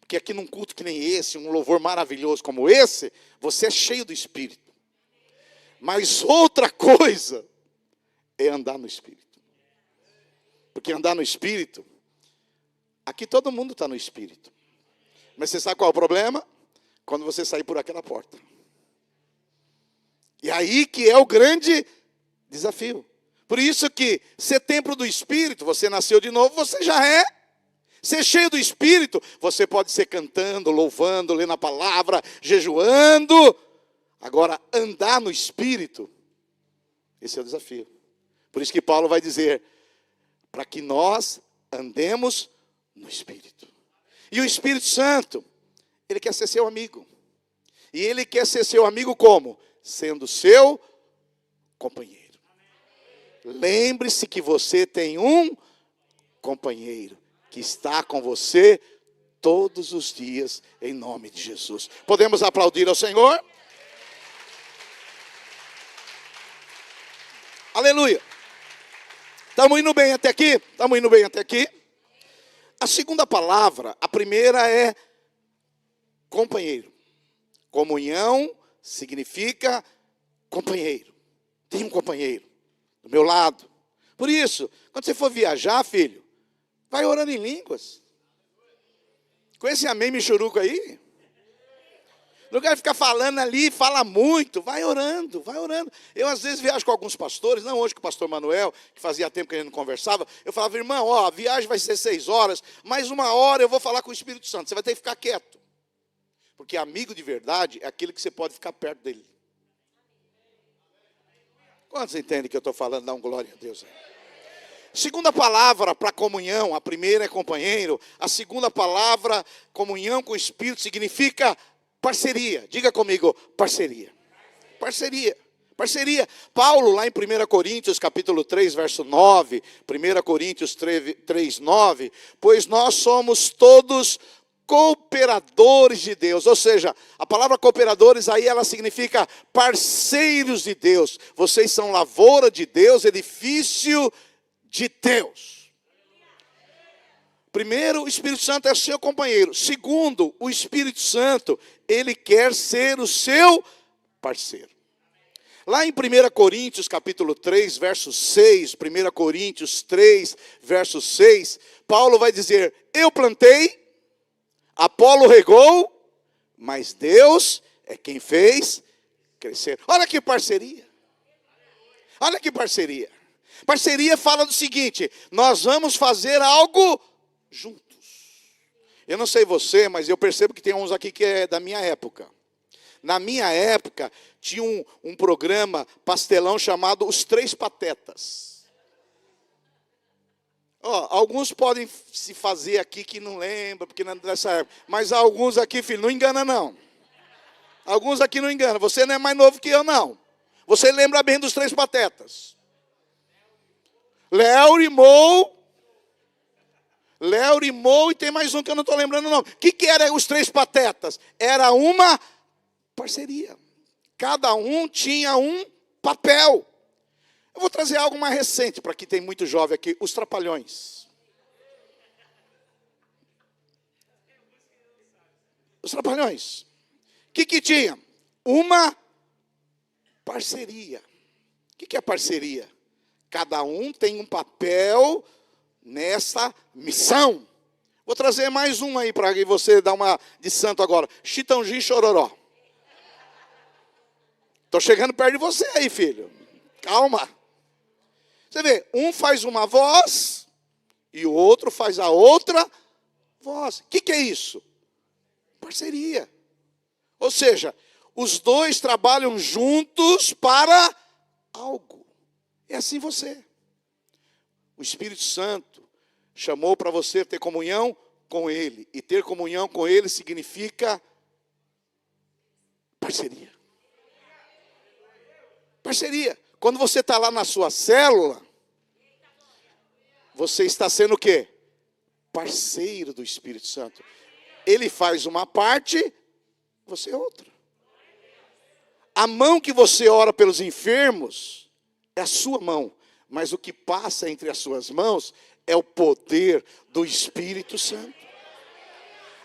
A: Porque aqui num culto que nem esse, um louvor maravilhoso como esse, você é cheio do Espírito. Mas outra coisa é andar no Espírito. Porque andar no Espírito, aqui todo mundo está no Espírito. Mas você sabe qual é o problema? Quando você sair por aquela porta. E aí que é o grande desafio. Por isso que ser templo do Espírito, você nasceu de novo, você já é. Ser cheio do Espírito, você pode ser cantando, louvando, lendo a palavra, jejuando. Agora, andar no Espírito, esse é o desafio. Por isso que Paulo vai dizer, para que nós andemos no Espírito. E o Espírito Santo, ele quer ser seu amigo. E ele quer ser seu amigo como? Sendo seu companheiro. Lembre-se que você tem um companheiro que está com você todos os dias, em nome de Jesus. Podemos aplaudir ao Senhor? Aleluia. Estamos indo bem até aqui? Estamos indo bem até aqui? A segunda palavra, a primeira é companheiro. Comunhão significa companheiro. Tem um companheiro do meu lado. Por isso, quando você for viajar, filho, vai orando em línguas. Com esse amém michuruco aí. No lugar de ficar falando ali, fala muito, vai orando, vai orando. Eu às vezes viajo com alguns pastores, não hoje com o pastor Manuel, que fazia tempo que a gente não conversava. Eu falava, irmão, ó, a viagem vai ser 6 horas, mais 1 hora eu vou falar com o Espírito Santo. Você vai ter que ficar quieto. Porque amigo de verdade é aquele que você pode ficar perto dele. Quantos entendem que eu estou falando? Dá um glória a Deus aí. Segunda palavra para comunhão, a primeira é companheiro. A segunda palavra, comunhão com o Espírito, significa parceria. Diga comigo, parceria. Parceria. Parceria. Paulo, lá em 1 Coríntios, capítulo 3, verso 9. 1 Coríntios 3, 9. Pois nós somos todos cooperadores de Deus. Ou seja, a palavra cooperadores aí ela significa parceiros de Deus. Vocês são lavoura de Deus, edifício de Deus. Primeiro, o Espírito Santo é seu companheiro. Segundo, o Espírito Santo, ele quer ser o seu parceiro. Lá em 1 Coríntios, capítulo 3, verso 6, 1 Coríntios 3, verso 6, Paulo vai dizer, eu plantei, Apolo regou, mas Deus é quem fez crescer. Olha que parceria. Olha que parceria. Parceria fala do seguinte: nós vamos fazer algo juntos. Eu não sei você, mas eu percebo que tem uns aqui que é da minha época. Na minha época, tinha um programa pastelão chamado Os Três Patetas. Alguns podem se fazer aqui que não lembram, porque não é dessa época. Mas alguns aqui, filho, não engana não. Alguns aqui não enganam. Você não é mais novo que eu, não. Você lembra bem dos Três Patetas. Léo Rimou e tem mais um que eu não estou lembrando o nome. O que eram os Três Patetas? Era uma parceria. Cada um tinha um papel. Eu vou trazer algo mais recente, para quem tem muito jovem aqui, os Trapalhões. Os Trapalhões. O que tinha? Uma parceria. O que é parceria? Cada um tem um papel nessa missão. Vou trazer mais um aí para você dar uma de santo agora. Chitãozinho e Chororó. Estou chegando perto de você aí, filho. Calma. Você vê, um faz uma voz e o outro faz a outra voz. O que é isso? Parceria. Ou seja, os dois trabalham juntos para algo. É assim você. O Espírito Santo chamou para você ter comunhão com Ele. E ter comunhão com Ele significa parceria. Parceria. Quando você está lá na sua célula, você está sendo o quê? Parceiro do Espírito Santo. Ele faz uma parte, você outra. A mão que você ora pelos enfermos é a sua mão. Mas o que passa entre as suas mãos é o poder do Espírito Santo.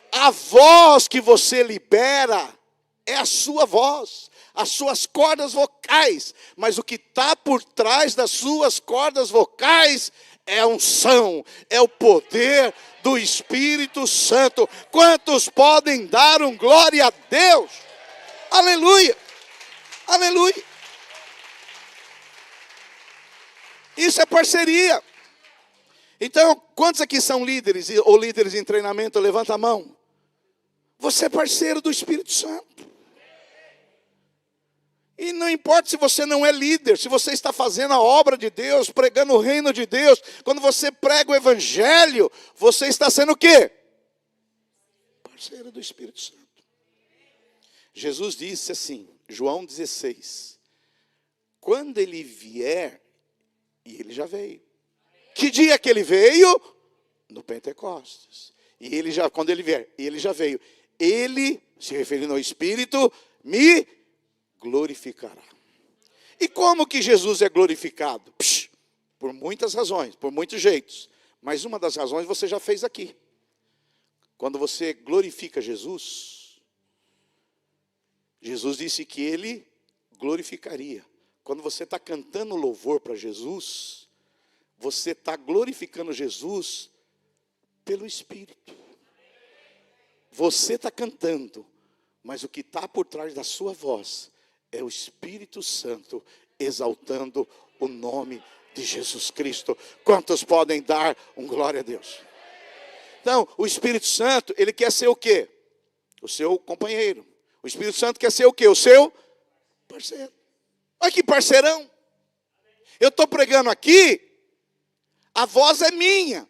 A: A voz que você libera é a sua voz, as suas cordas vocais. Mas o que está por trás das suas cordas vocais é a unção, é o poder do Espírito Santo. Quantos podem dar um glória a Deus? Aleluia! Aleluia! Isso é parceria. Então, quantos aqui são líderes ou líderes em treinamento? Levanta a mão. Você é parceiro do Espírito Santo. E não importa se você não é líder, se você está fazendo a obra de Deus, pregando o reino de Deus, quando você prega o Evangelho, você está sendo o quê? Parceiro do Espírito Santo. Jesus disse assim, João 16, quando ele vier, e ele já veio. Que dia que ele veio? No Pentecostes. E ele já, quando ele vier, ele já veio. Ele, se referindo ao Espírito, me glorificará. E como que Jesus é glorificado? Por muitas razões, por muitos jeitos. Mas uma das razões você já fez aqui. Quando você glorifica Jesus, Jesus disse que ele glorificaria. Quando você está cantando louvor para Jesus, você está glorificando Jesus pelo Espírito. Você está cantando, mas o que está por trás da sua voz é o Espírito Santo exaltando o nome de Jesus Cristo. Quantos podem dar um glória a Deus? Então, o Espírito Santo, ele quer ser o quê? O seu companheiro. O Espírito Santo quer ser o quê? O seu parceiro. Olha que parceirão. Eu estou pregando aqui, a voz é minha,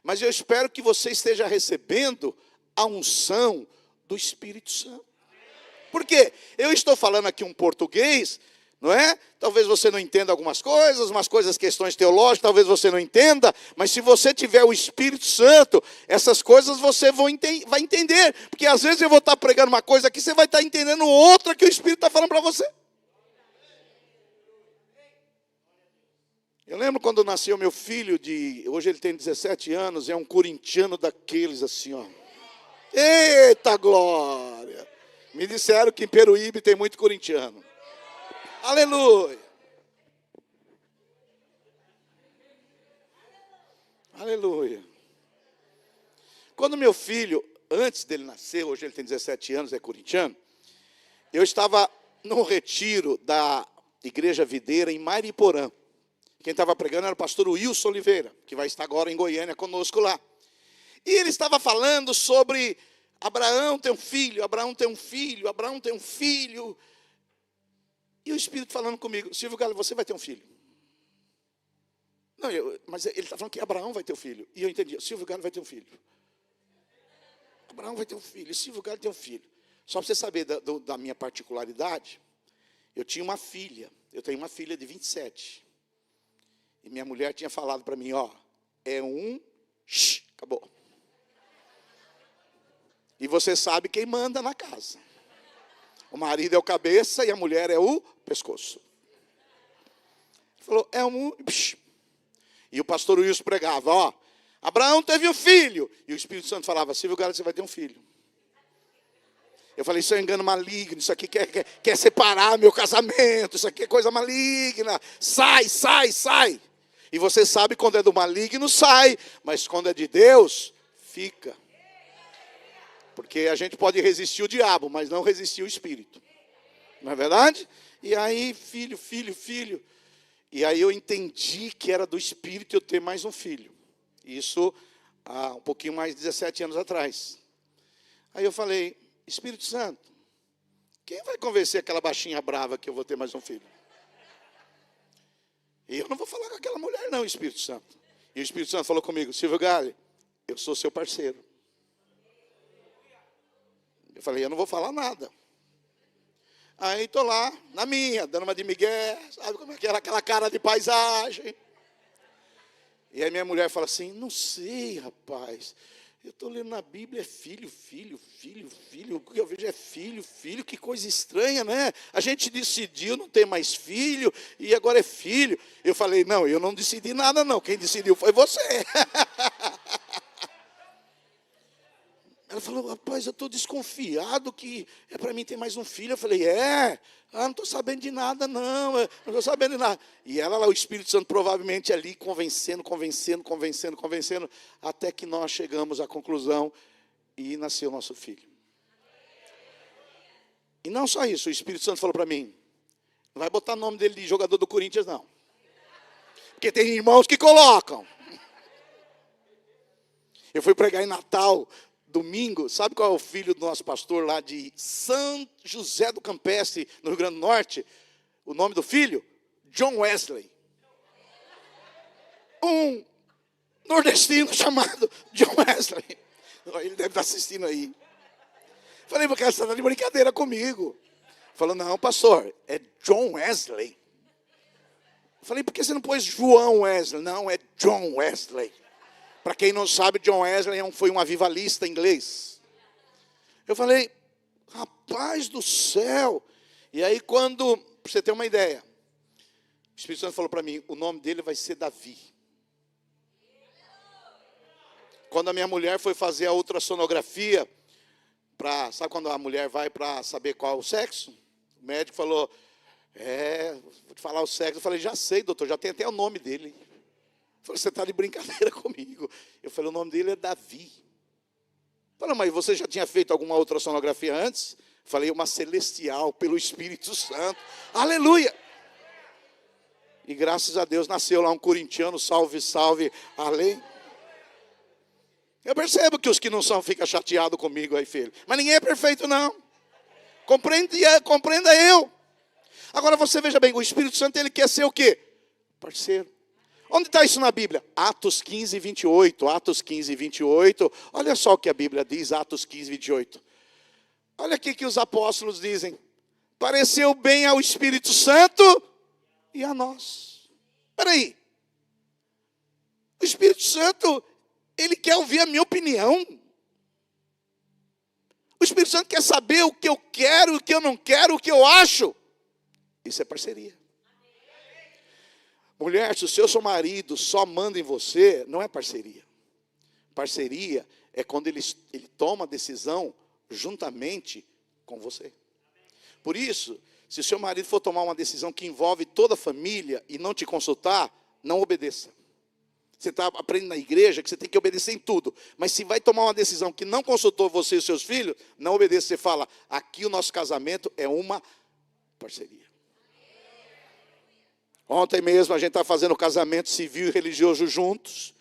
A: mas eu espero que você esteja recebendo a unção do Espírito Santo. Por quê? Eu estou falando aqui um português, não é? Talvez você não entenda algumas coisas, umas coisas, questões teológicas, talvez você não entenda, mas se você tiver o Espírito Santo, essas coisas você vai entender, porque às vezes eu vou estar pregando uma coisa aqui, você vai estar entendendo outra que o Espírito está falando para você. Eu lembro quando nasceu meu filho, hoje ele tem 17 anos, é um corintiano daqueles assim, ó. Eita glória! Me disseram que em Peruíbe tem muito corintiano. Aleluia! Aleluia! Quando meu filho, antes dele nascer, hoje ele tem 17 anos, é corintiano, eu estava num retiro da Igreja Videira em Mariporã. Quem estava pregando era o pastor Wilson Oliveira, que vai estar agora em Goiânia conosco lá. E ele estava falando sobre Abraão tem um filho, Abraão tem um filho, Abraão tem um filho. E o Espírito falando comigo, Silvio Galo, você vai ter um filho. Não, mas ele está falando que Abraão vai ter um filho. E eu entendi, Silvio Galo vai ter um filho. Abraão vai ter um filho, Silvio Galo tem um filho. Só para você saber da minha particularidade, eu tinha uma filha, eu tenho uma filha de 27. E minha mulher tinha falado para mim, ó, acabou. E você sabe quem manda na casa. O marido é o cabeça e a mulher é o pescoço. Ele falou, E o pastor Wilson pregava, ó, Abraão teve um filho. E o Espírito Santo falava, Silvio Galo, você vai ter um filho. Eu falei, isso é um engano maligno, isso aqui quer separar meu casamento, isso aqui é coisa maligna. Sai, sai, sai. E você sabe quando é do maligno, sai. Mas quando é de Deus, fica. Porque a gente pode resistir o diabo, mas não resistir o Espírito. Não é verdade? E aí, filho. E aí eu entendi que era do Espírito eu ter mais um filho. Isso há um pouquinho mais de 17 anos atrás. Aí eu falei, Espírito Santo, quem vai convencer aquela baixinha brava que eu vou ter mais um filho? E eu não vou falar com aquela mulher não, Espírito Santo. E o Espírito Santo falou comigo, Silvio Gale, eu sou seu parceiro. Eu falei, eu não vou falar nada. Aí estou lá, na minha, dando uma de migué, sabe como é que era aquela cara de paisagem. E aí minha mulher fala assim, não sei, rapaz, eu estou lendo na Bíblia, é filho, o que eu vejo é filho, que coisa estranha, né? A gente decidiu não ter mais filho, e agora é filho. Eu falei, não, eu não decidi nada não, quem decidiu foi você. Ela falou, rapaz, eu estou desconfiado que é para mim ter mais um filho. Eu falei, não estou sabendo de nada, não estou sabendo de nada. E ela lá, o Espírito Santo provavelmente ali, convencendo, até que nós chegamos à conclusão e nasceu nosso filho. E não só isso, o Espírito Santo falou para mim, não vai botar o nome dele de jogador do Corinthians, não. Porque tem irmãos que colocam. Eu fui pregar em Natal, domingo, sabe qual é o filho do nosso pastor lá de São José do Campestre, no Rio Grande do Norte? O nome do filho? John Wesley. Um nordestino chamado John Wesley. Ele deve estar assistindo aí. Falei, porque você está de brincadeira comigo. Falou, não, pastor, é John Wesley. Falei, por que você não pôs João Wesley? Não, é John Wesley. Para quem não sabe, John Wesley foi um avivalista inglês. Eu falei, rapaz do céu. E aí quando, para você ter uma ideia, o Espírito Santo falou para mim, o nome dele vai ser Davi. Quando a minha mulher foi fazer a ultrassonografia, sabe quando a mulher vai para saber qual é o sexo? O médico falou, vou te falar o sexo. Eu falei, já sei, doutor, já tem até o nome dele. Falei, você está de brincadeira comigo. Eu falei, o nome dele é Davi. Falei, mas você já tinha feito alguma ultrassonografia antes? Falei, uma celestial, pelo Espírito Santo. Aleluia! E graças a Deus nasceu lá um corintiano, salve, salve, além. Eu percebo que os que não são ficam chateados comigo aí, filho. Mas ninguém é perfeito, não. Compreenda eu. Agora você veja bem, o Espírito Santo, ele quer ser o quê? Parceiro. Onde está isso na Bíblia? Atos 15, 28. Atos 15, 28. Olha só o que a Bíblia diz, Atos 15, 28. Olha aqui que os apóstolos dizem. Pareceu bem ao Espírito Santo e a nós. Espera aí. O Espírito Santo, ele quer ouvir a minha opinião. O Espírito Santo quer saber o que eu quero, o que eu não quero, o que eu acho. Isso é parceria. Mulher, se o seu marido só manda em você, não é parceria. Parceria é quando ele toma a decisão juntamente com você. Por isso, se o seu marido for tomar uma decisão que envolve toda a família e não te consultar, não obedeça. Você está aprendendo na igreja que você tem que obedecer em tudo. Mas se vai tomar uma decisão que não consultou você e os seus filhos, não obedeça. Você fala, aqui o nosso casamento é uma parceria. Ontem mesmo a gente está fazendo casamento civil e religioso juntos.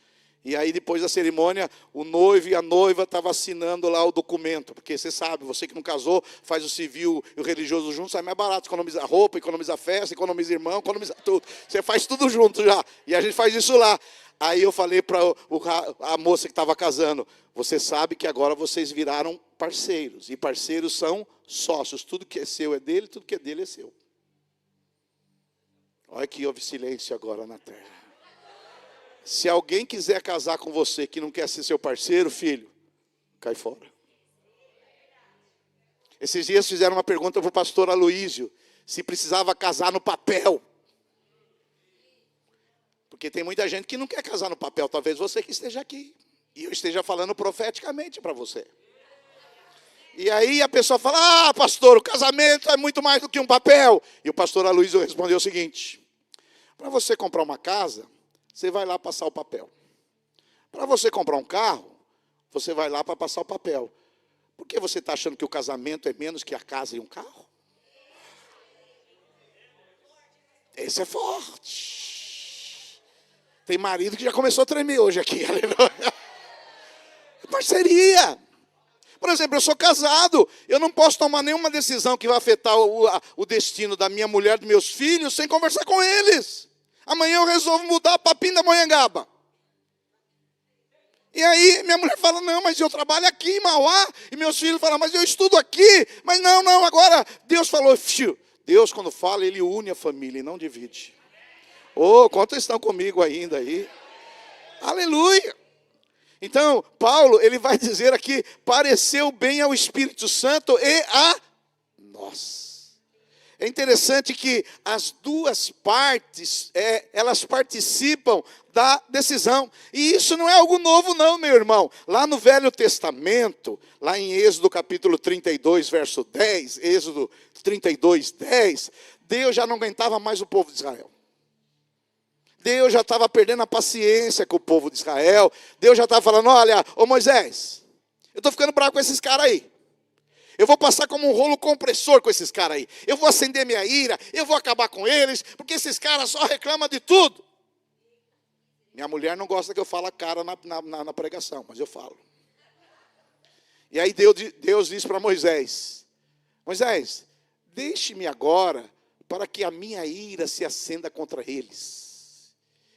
A: E aí depois da cerimônia, o noivo e a noiva estavam assinando lá o documento. Porque você sabe, você que não casou, faz o civil e o religioso junto, sai mais barato. Economiza roupa, economiza festa, economiza irmão, economiza tudo. Você faz tudo junto já. E a gente faz isso lá. Aí eu falei para a moça que estava casando, você sabe que agora vocês viraram parceiros. E parceiros são sócios. Tudo que é seu é dele, tudo que é dele é seu. Olha que houve silêncio agora na terra. Se alguém quiser casar com você que não quer ser seu parceiro, filho, cai fora. Esses dias fizeram uma pergunta para o pastor Aloísio, se precisava casar no papel. Porque tem muita gente que não quer casar no papel, talvez você que esteja aqui. E eu esteja falando profeticamente para você. E aí a pessoa fala, pastor, o casamento é muito mais do que um papel. E o pastor Aloísio respondeu o seguinte, para você comprar uma casa, você vai lá passar o papel. Para você comprar um carro, você vai lá para passar o papel. Por que você está achando que o casamento é menos que a casa e um carro? Esse é forte. Tem marido que já começou a tremer hoje aqui. Aleluia. Parceria. Por exemplo, eu sou casado. Eu não posso tomar nenhuma decisão que vai afetar o destino da minha mulher, dos meus filhos, sem conversar com eles. Amanhã eu resolvo mudar para Pindamonhangaba. E aí minha mulher fala, não, mas eu trabalho aqui em Mauá. E meus filhos falam, mas eu estudo aqui. Mas não, agora Deus falou, filho. Deus quando fala, Ele une a família e não divide. Quantos estão comigo ainda aí? Aleluia. Então, Paulo, ele vai dizer aqui, pareceu bem ao Espírito Santo e a nós. É interessante que as duas partes, elas participam da decisão. E isso não é algo novo não, meu irmão. Lá no Velho Testamento, lá em Êxodo capítulo 32, verso 10, Êxodo 32, 10, Deus já não aguentava mais o povo de Israel. Deus já estava perdendo a paciência com o povo de Israel. Deus já estava falando, olha, ô Moisés, eu estou ficando bravo com esses caras aí. Eu vou passar como um rolo compressor com esses caras aí. Eu vou acender minha ira, eu vou acabar com eles, porque esses caras só reclamam de tudo. Minha mulher não gosta que eu fale a cara na pregação, mas eu falo. E aí Deus diz para Moisés, Moisés, deixe-me agora para que a minha ira se acenda contra eles.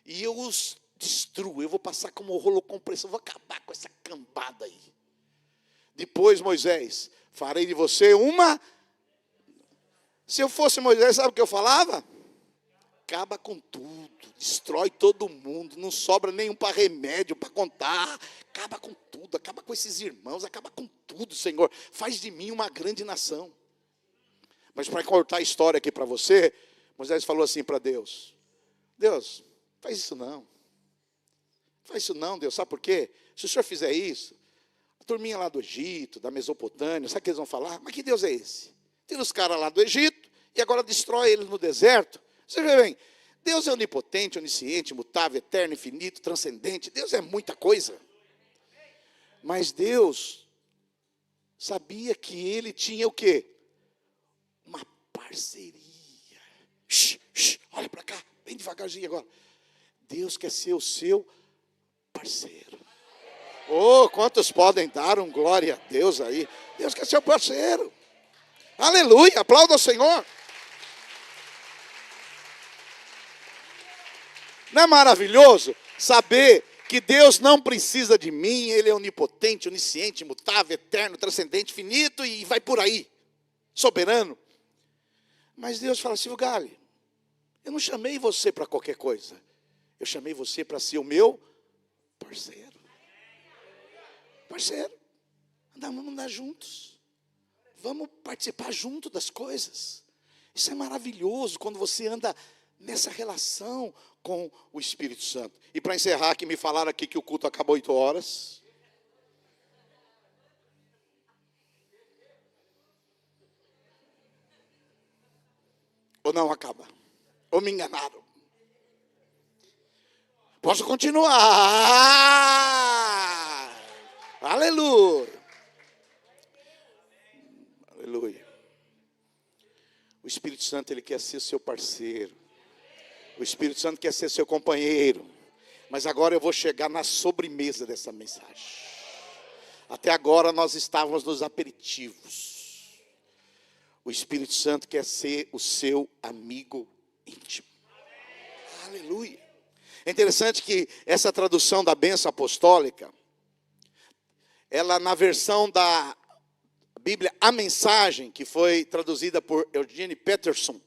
A: E eu os destruo, eu vou passar como um rolo compressor, eu vou acabar com essa cambada aí. Depois, Moisés, farei de você uma... Se eu fosse Moisés, sabe o que eu falava? Acaba com tudo, destrói todo mundo, não sobra nenhum para remédio, para contar. Acaba com tudo, acaba com esses irmãos, acaba com tudo, Senhor. Faz de mim uma grande nação. Mas para cortar a história aqui para você, Moisés falou assim para Deus. Deus, faz isso não. Faz isso não, Deus, sabe por quê? Se o Senhor fizer isso, a turminha lá do Egito, da Mesopotâmia, sabe o que eles vão falar? Mas que Deus é esse? Tira os caras lá do Egito e agora destrói eles no deserto. Você vê bem, Deus é onipotente, onisciente, imutável, eterno, infinito, transcendente. Deus é muita coisa. Mas Deus sabia que ele tinha o quê? Uma parceria. Olha para cá, bem devagarzinho agora. Deus quer ser o seu parceiro. Quantos podem dar um glória a Deus aí? Deus quer ser o parceiro. Aleluia, aplauda o Senhor. Não é maravilhoso saber que Deus não precisa de mim, Ele é onipotente, onisciente, imutável, eterno, transcendente, finito e vai por aí, soberano. Mas Deus fala assim, Gali, eu não chamei você para qualquer coisa, eu chamei você para ser o meu parceiro. Parceiro, vamos andar juntos, vamos participar junto das coisas. Isso é maravilhoso quando você anda nessa relação com o Espírito Santo. E para encerrar, que me falaram aqui que o culto acabou 8 horas. Ou não acaba? Ou me enganaram? Posso continuar? Aleluia. Aleluia. O Espírito Santo, ele quer ser seu parceiro. O Espírito Santo quer ser seu companheiro. Mas agora eu vou chegar na sobremesa dessa mensagem. Até agora nós estávamos nos aperitivos. O Espírito Santo quer ser o seu amigo íntimo. Aleluia. É interessante que essa tradução da bênção apostólica, ela na versão da Bíblia, a mensagem, que foi traduzida por Eugene Peterson,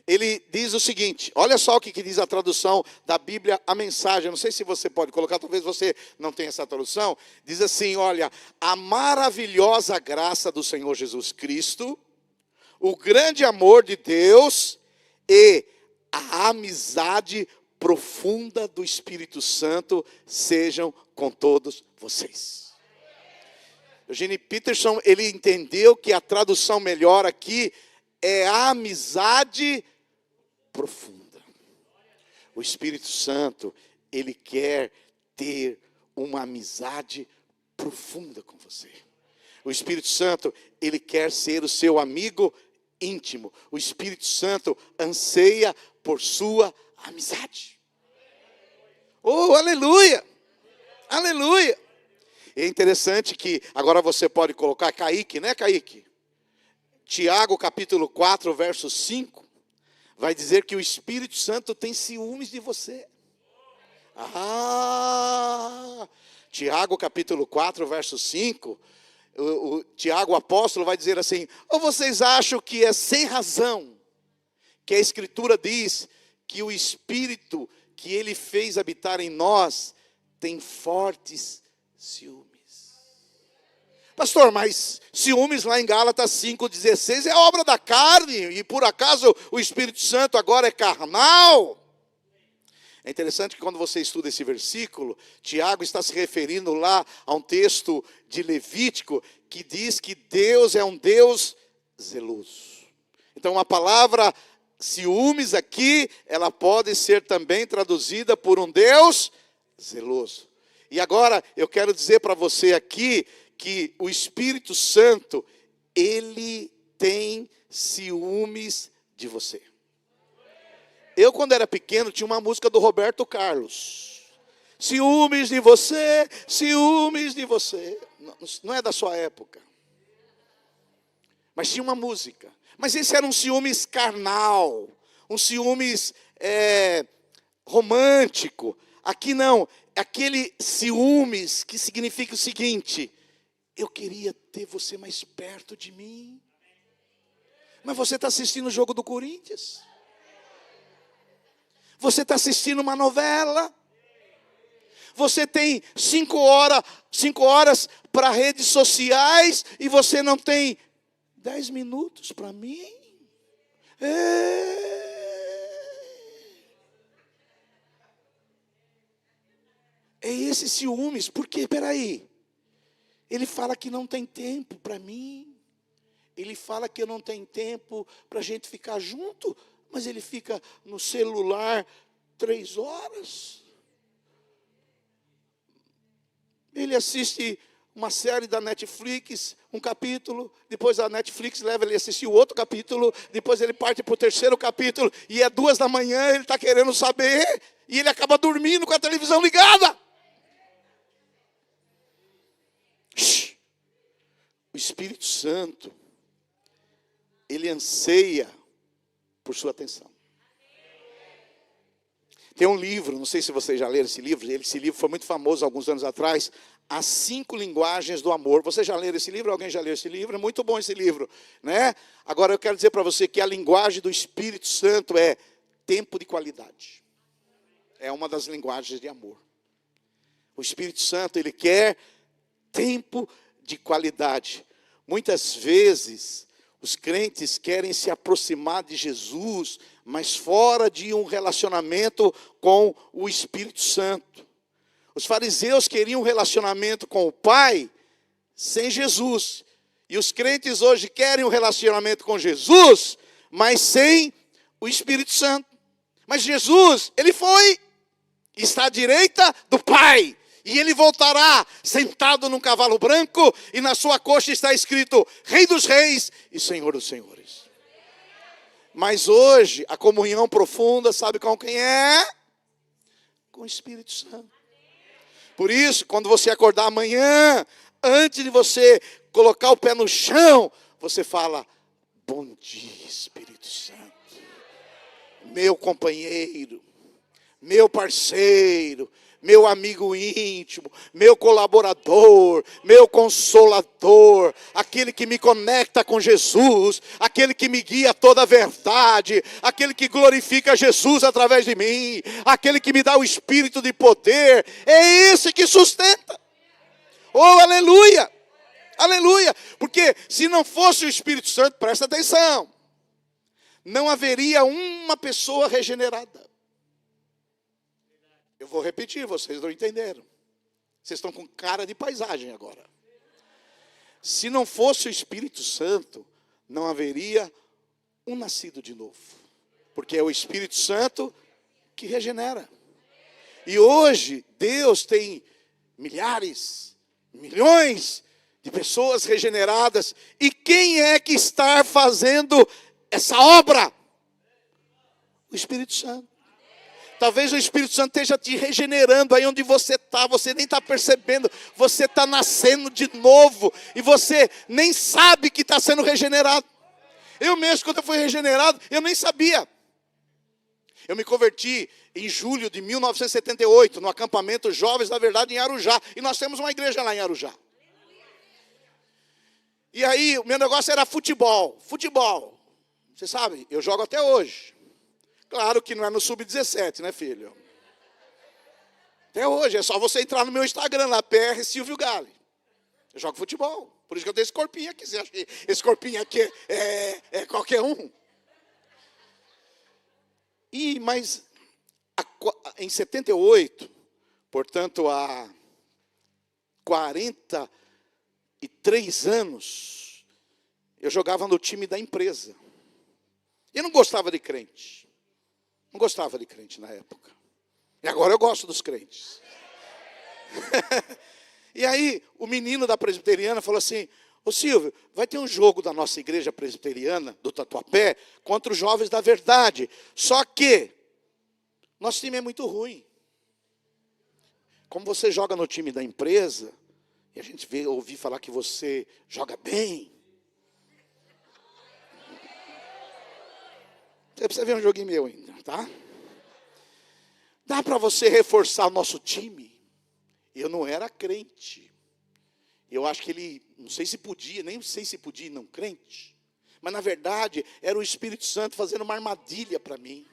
A: ele diz o seguinte, olha só o que diz a tradução da Bíblia, a mensagem, não sei se você pode colocar, talvez você não tenha essa tradução, diz assim, olha, a maravilhosa graça do Senhor Jesus Cristo, o grande amor de Deus e a amizade profunda do Espírito Santo sejam com todos vocês. Eugene Peterson, ele entendeu que a tradução melhor aqui é a amizade profunda. O Espírito Santo, ele quer ter uma amizade profunda com você. O Espírito Santo, ele quer ser o seu amigo íntimo. O Espírito Santo anseia por sua amizade. Oh, aleluia! Aleluia! É interessante que, agora você pode colocar Kaique, né Kaique? Tiago capítulo 4, verso 5, vai dizer que o Espírito Santo tem ciúmes de você. Tiago capítulo 4, verso 5, o Tiago apóstolo vai dizer assim, ou vocês acham que é sem razão, que a Escritura diz que o Espírito que Ele fez habitar em nós, tem fortes ciúmes. Pastor, mas ciúmes lá em Gálatas 5,16 é obra da carne, e por acaso o Espírito Santo agora é carnal? É interessante que quando você estuda esse versículo, Tiago está se referindo lá a um texto de Levítico, que diz que Deus é um Deus zeloso. Então a palavra ciúmes aqui, ela pode ser também traduzida por um Deus zeloso. E agora eu quero dizer para você aqui, que o Espírito Santo, ele tem ciúmes de você. Eu, quando era pequeno, tinha uma música do Roberto Carlos. Ciúmes de você, ciúmes de você. Não é da sua época. Mas tinha uma música. Mas esse era um ciúmes carnal. Um ciúmes romântico. Aqui não. Aquele ciúmes que significa o seguinte: eu queria ter você mais perto de mim. Mas você está assistindo o jogo do Corinthians. Você está assistindo uma novela. Você tem 5 horas para redes sociais e você não tem 10 minutos para mim. É esse ciúmes, porque, peraí, ele fala que não tem tempo para mim, ele fala que eu não tenho tempo para a gente ficar junto, mas ele fica no celular 3 horas. Ele assiste uma série da Netflix, um capítulo, depois a Netflix leva ele a assistir o outro capítulo, depois ele parte para o 3º capítulo, e é 2 da manhã, ele está querendo saber, e ele acaba dormindo com a televisão ligada. O Espírito Santo, ele anseia por sua atenção. Tem um livro, não sei se vocês já leram esse livro foi muito famoso alguns anos atrás, As 5 Linguagens do Amor. Vocês já leram esse livro? Alguém já leu esse livro? É muito bom esse livro, né? Agora eu quero dizer para você que a linguagem do Espírito Santo é tempo de qualidade. É uma das linguagens de amor. O Espírito Santo, ele quer tempo de qualidade. Muitas vezes, os crentes querem se aproximar de Jesus, mas fora de um relacionamento com o Espírito Santo. Os fariseus queriam um relacionamento com o Pai sem Jesus. E os crentes hoje querem um relacionamento com Jesus, mas sem o Espírito Santo. Mas Jesus, ele foi, está à direita do Pai. E ele voltará sentado num cavalo branco, e na sua coxa está escrito Rei dos Reis e Senhor dos Senhores. Mas hoje, a comunhão profunda, sabe com quem é? Com o Espírito Santo. Por isso, quando você acordar amanhã, antes de você colocar o pé no chão, você fala: bom dia, Espírito Santo. Meu companheiro, meu parceiro, meu amigo íntimo, meu colaborador, meu consolador, aquele que me conecta com Jesus, aquele que me guia a toda a verdade, aquele que glorifica Jesus através de mim, aquele que me dá o espírito de poder, é esse que sustenta. Oh, aleluia! Aleluia! Porque se não fosse o Espírito Santo, presta atenção, não haveria uma pessoa regenerada. Eu vou repetir, vocês não entenderam. Vocês estão com cara de paisagem agora. Se não fosse o Espírito Santo, não haveria um nascido de novo. Porque é o Espírito Santo que regenera. E hoje, Deus tem milhares, milhões de pessoas regeneradas. E quem é que está fazendo essa obra? O Espírito Santo. Talvez o Espírito Santo esteja te regenerando aí onde você está, você nem está percebendo, você está nascendo de novo, e você nem sabe que está sendo regenerado. Eu mesmo, quando eu fui regenerado, eu nem sabia. Eu me converti em julho de 1978, no acampamento Jovens da Verdade em Arujá, e nós temos uma igreja lá em Arujá. E aí, o meu negócio era futebol. Você sabe, eu jogo até hoje. Claro que não é no sub-17, né, filho? Até hoje, é só você entrar no meu Instagram lá, PR Silvio Gale. Eu jogo futebol, por isso que eu tenho esse corpinho aqui. Você acha que esse corpinho aqui é qualquer um? Mas em 78, portanto, há 43 anos, eu jogava no time da empresa. Eu não gostava de crente. Não gostava de crente na época. E agora eu gosto dos crentes. E aí, o menino da presbiteriana falou assim: ô Silvio, vai ter um jogo da nossa igreja presbiteriana, do Tatuapé, contra os Jovens da Verdade. Só que, nosso time é muito ruim. Como você joga no time da empresa, e a gente ouvi falar que você joga bem. Você precisa ver um joguinho meu ainda, tá? Dá para você reforçar o nosso time? Eu não era crente. Eu acho que ele, não sei se podia, nem sei se podia não crente. Mas na verdade, era o Espírito Santo fazendo uma armadilha para mim.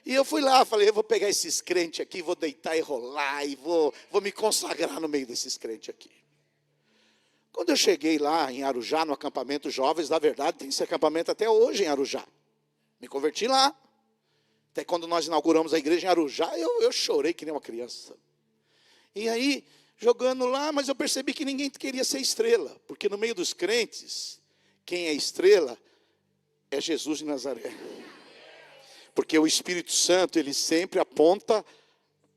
A: E eu fui lá, falei: eu vou pegar esses crentes aqui, vou deitar e rolar, e vou me consagrar no meio desses crentes aqui. Quando eu cheguei lá em Arujá, no acampamento Jovens da Verdade, tem esse acampamento até hoje em Arujá. Me converti lá. Até quando nós inauguramos a igreja em Arujá, eu chorei que nem uma criança. E aí, jogando lá, mas eu percebi que ninguém queria ser estrela. Porque no meio dos crentes, quem é estrela é Jesus de Nazaré. Porque o Espírito Santo, ele sempre aponta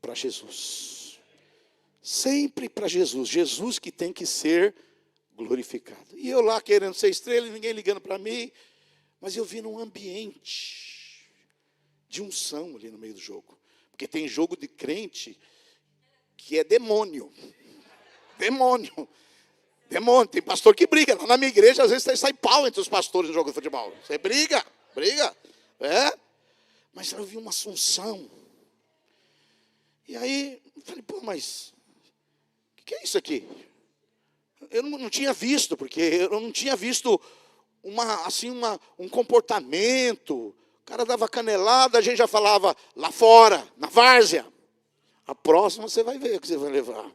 A: para Jesus. Sempre para Jesus. Jesus que tem que ser glorificado. E eu lá querendo ser estrela e ninguém ligando para mim. Mas eu vi num ambiente de unção ali no meio do jogo. Porque tem jogo de crente que é demônio. Demônio. Tem pastor que briga. Lá na minha igreja, às vezes, sai pau entre os pastores no jogo de futebol. Você briga. Mas eu vi uma unção. E aí, eu falei: pô, mas o que é isso aqui? Eu não tinha visto, porque eu não tinha visto um comportamento. O cara dava canelada, a gente já falava lá fora, na várzea. A próxima você vai ver o que você vai levar.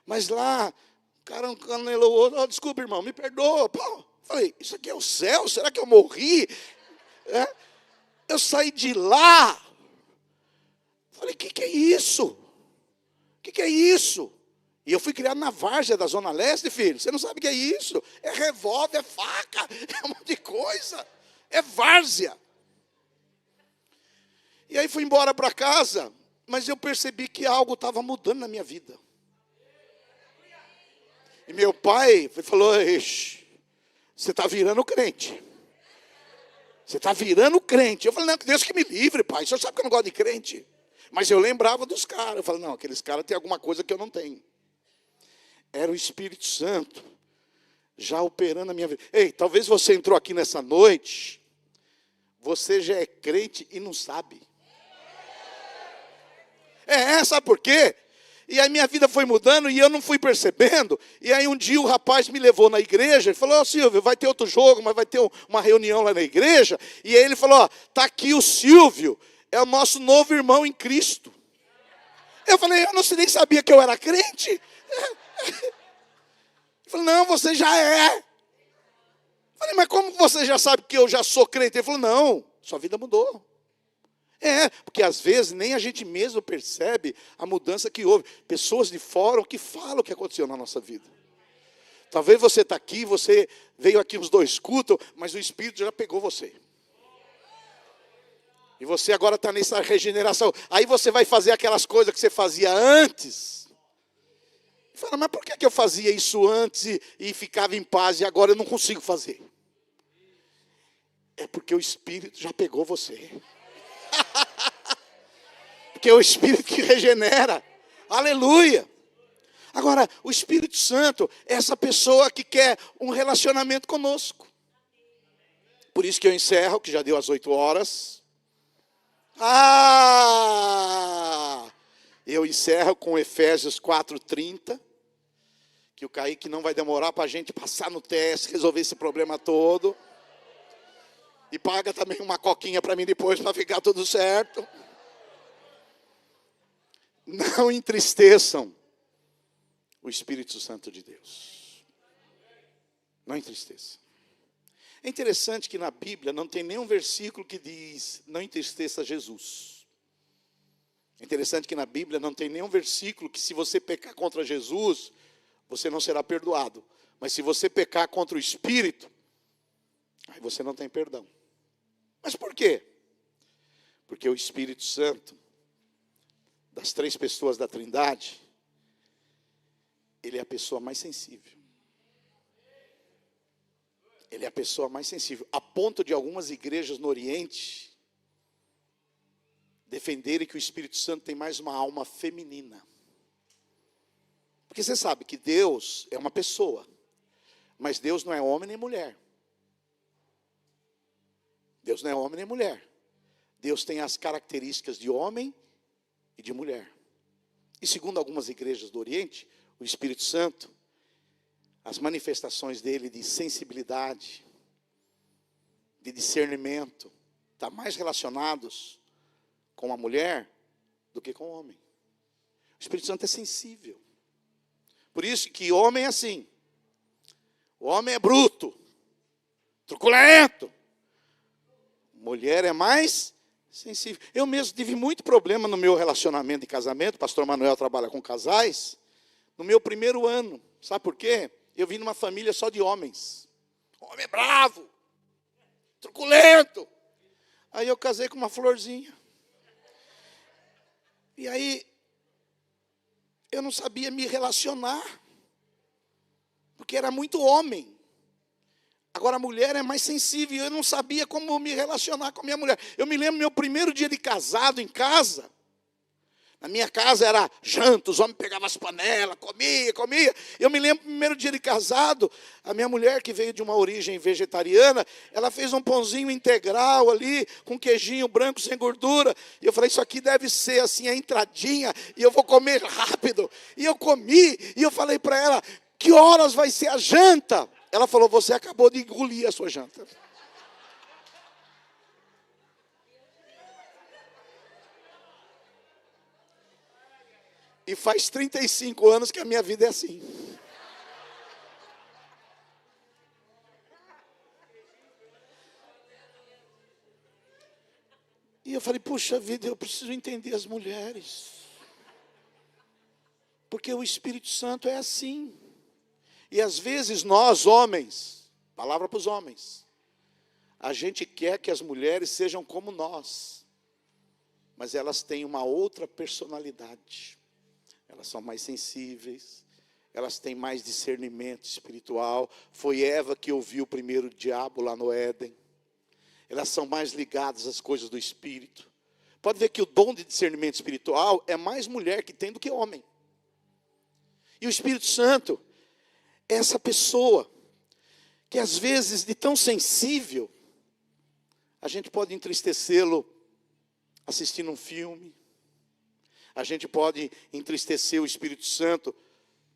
A: Mas lá, o cara canelou o outro: oh, desculpa, irmão, me perdoa. Pô, falei: isso aqui é o céu? Será que eu morri? Eu saí de lá. Falei: o que é isso? O que é isso? E eu fui criado na várzea da Zona Leste, filho. Você não sabe o que é isso? É revólver, é faca, é um monte de coisa. É várzea. E aí fui embora para casa, mas eu percebi que algo estava mudando na minha vida. E meu pai falou: você está virando crente. Você está virando crente. Eu falei, não, Deus que me livre, pai. O senhor sabe que eu não gosto de crente. Mas eu lembrava dos caras. Eu falei, não, aqueles caras têm alguma coisa que eu não tenho. Era o Espírito Santo já operando na minha vida. Ei, talvez você entrou aqui nessa noite, você já é crente e não sabe. Sabe por quê? E aí minha vida foi mudando e eu não fui percebendo. E aí um dia o rapaz me levou na igreja. Ele falou, Silvio, vai ter outro jogo, mas vai ter uma reunião lá na igreja. E aí ele falou, está aqui o Silvio, é o nosso novo irmão em Cristo. Eu falei, eu não nem sabia que eu era crente. Ele falou, não, você já é. Eu falei, mas como você já sabe que eu já sou crente? Ele falou, não, sua vida mudou. Porque às vezes nem a gente mesmo percebe a mudança que houve. Pessoas de fora que falam o que aconteceu na nossa vida. Talvez você está aqui, você veio aqui os 2 cultos, mas o Espírito já pegou você. E você agora está nessa regeneração. Aí você vai fazer aquelas coisas que você fazia antes. E fala, mas por que eu fazia isso antes e ficava em paz e agora eu não consigo fazer? É porque o Espírito já pegou você. Porque é o Espírito que regenera. Aleluia. Agora, o Espírito Santo é essa pessoa que quer um relacionamento conosco. Por isso que eu encerro, que já deu as 8 horas. Eu encerro com Efésios 4:30. Que o Kaique não vai demorar para a gente passar no teste, resolver esse problema todo. E paga também uma coquinha para mim depois, para ficar tudo certo. Não entristeçam o Espírito Santo de Deus. Não entristeçam. É interessante que na Bíblia não tem nenhum versículo que diz, não entristeça Jesus. É interessante que na Bíblia não tem nenhum versículo que se você pecar contra Jesus, você não será perdoado. Mas se você pecar contra o Espírito, aí você não tem perdão. Mas por quê? Porque o Espírito Santo, das 3 pessoas da Trindade, ele é a pessoa mais sensível. Ele é a pessoa mais sensível. A ponto de algumas igrejas no Oriente defenderem que o Espírito Santo tem mais uma alma feminina. Porque você sabe que Deus é uma pessoa, mas Deus não é homem nem mulher. Deus não é homem nem mulher. Deus tem as características de homem e de mulher. E segundo algumas igrejas do Oriente, o Espírito Santo, as manifestações dele de sensibilidade, de discernimento, está mais relacionados com a mulher do que com o homem. O Espírito Santo é sensível. Por isso que homem é assim. O homem é bruto, truculento. Mulher é mais sensível. Eu mesmo tive muito problema no meu relacionamento de casamento. O pastor Manuel trabalha com casais. No meu primeiro ano. Sabe por quê? Eu vim numa família só de homens. Homem é bravo, truculento. Aí eu casei com uma florzinha. E aí, eu não sabia me relacionar. Porque era muito homem. Agora a mulher é mais sensível. Eu não sabia como me relacionar com a minha mulher. Eu me lembro do meu primeiro dia de casado em casa. Na minha casa era janta, os homens pegavam as panelas, comia. Eu me lembro do primeiro dia de casado, a minha mulher, que veio de uma origem vegetariana, ela fez um pãozinho integral ali, com queijinho branco sem gordura. E eu falei, isso aqui deve ser assim a entradinha, e eu vou comer rápido. E eu comi, e eu falei para ela, que horas vai ser a janta? Ela falou, você acabou de engolir a sua janta. E faz 35 anos que a minha vida é assim. E eu falei, puxa vida, eu preciso entender as mulheres. Porque o Espírito Santo é assim. E às vezes nós, homens, palavra para os homens, a gente quer que as mulheres sejam como nós, mas elas têm uma outra personalidade. Elas são mais sensíveis, elas têm mais discernimento espiritual. Foi Eva que ouviu o primeiro diabo lá no Éden. elas são mais ligadas às coisas do Espírito. Pode ver que o dom de discernimento espiritual é mais mulher que tem do que homem. E o Espírito Santo é essa pessoa que às vezes, de tão sensível, a gente pode entristecê-lo assistindo um filme. A gente pode entristecer o Espírito Santo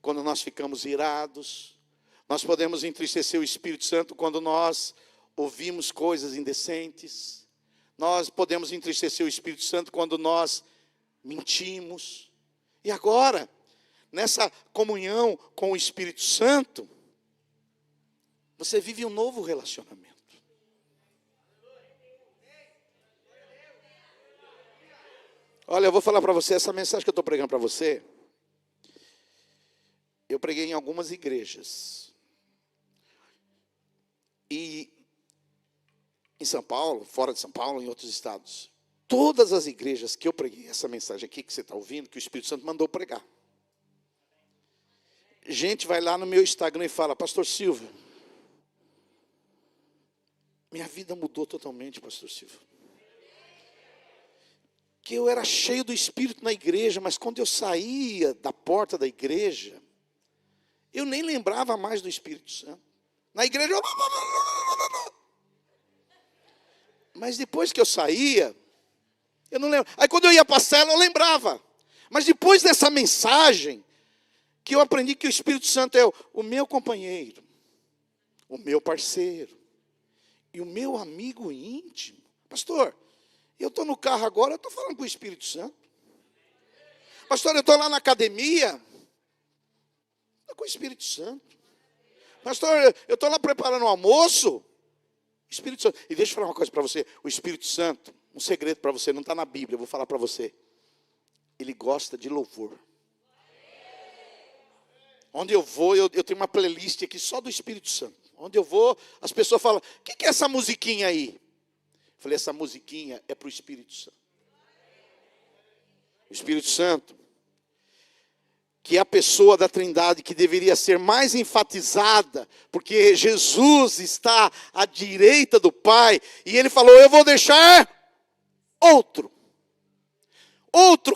A: quando nós ficamos irados. Nós podemos entristecer o Espírito Santo quando nós ouvimos coisas indecentes. Nós podemos entristecer o Espírito Santo quando nós mentimos. E agora, nessa comunhão com o Espírito Santo, você vive um novo relacionamento. Olha, eu vou falar para você, essa mensagem que eu estou pregando para você, eu preguei em algumas igrejas. E em São Paulo, fora de São Paulo, em outros estados. Todas as igrejas que eu preguei, essa mensagem aqui que você está ouvindo, que o Espírito Santo mandou pregar. Gente vai lá no meu Instagram e fala, pastor Silvio, minha vida mudou totalmente, pastor Silvio. Que eu era cheio do Espírito na igreja, mas quando eu saía da porta da igreja, eu nem lembrava mais do Espírito Santo. Na igreja, mas depois que eu saía, eu não lembro. Aí quando eu ia para a cela, eu lembrava. Mas depois dessa mensagem, que eu aprendi que o Espírito Santo é o meu companheiro, o meu parceiro, e o meu amigo íntimo. Pastor, eu estou no carro agora, eu estou falando com o Espírito Santo. Pastor, eu estou lá na academia, estou com o Espírito Santo. Pastor, eu estou lá preparando o almoço, Espírito Santo. E deixa eu falar uma coisa para você, o Espírito Santo, um segredo para você, não está na Bíblia, eu vou falar para você. Ele gosta de louvor. Onde eu vou, eu tenho uma playlist aqui só do Espírito Santo. Onde eu vou, as pessoas falam, o que é essa musiquinha aí? Eu falei, essa musiquinha é para o Espírito Santo. O Espírito Santo, que é a pessoa da Trindade que deveria ser mais enfatizada, porque Jesus está à direita do Pai, e ele falou, eu vou deixar outro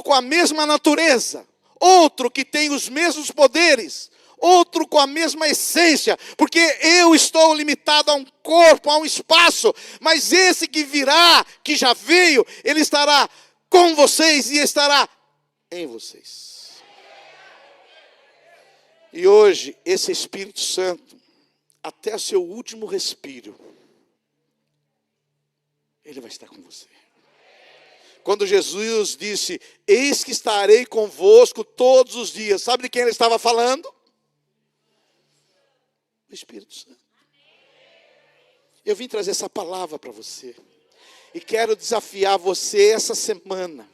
A: com a mesma natureza, outro que tem os mesmos poderes, outro com a mesma essência, porque eu estou limitado a um corpo, a um espaço, mas esse que virá, que já veio, ele estará com vocês e estará em vocês. E hoje, esse Espírito Santo, até o seu último respiro, ele vai estar com você. Quando Jesus disse, eis que estarei convosco todos os dias, sabe de quem ele estava falando? O Espírito Santo. Eu vim trazer essa palavra para você. E quero desafiar você essa semana.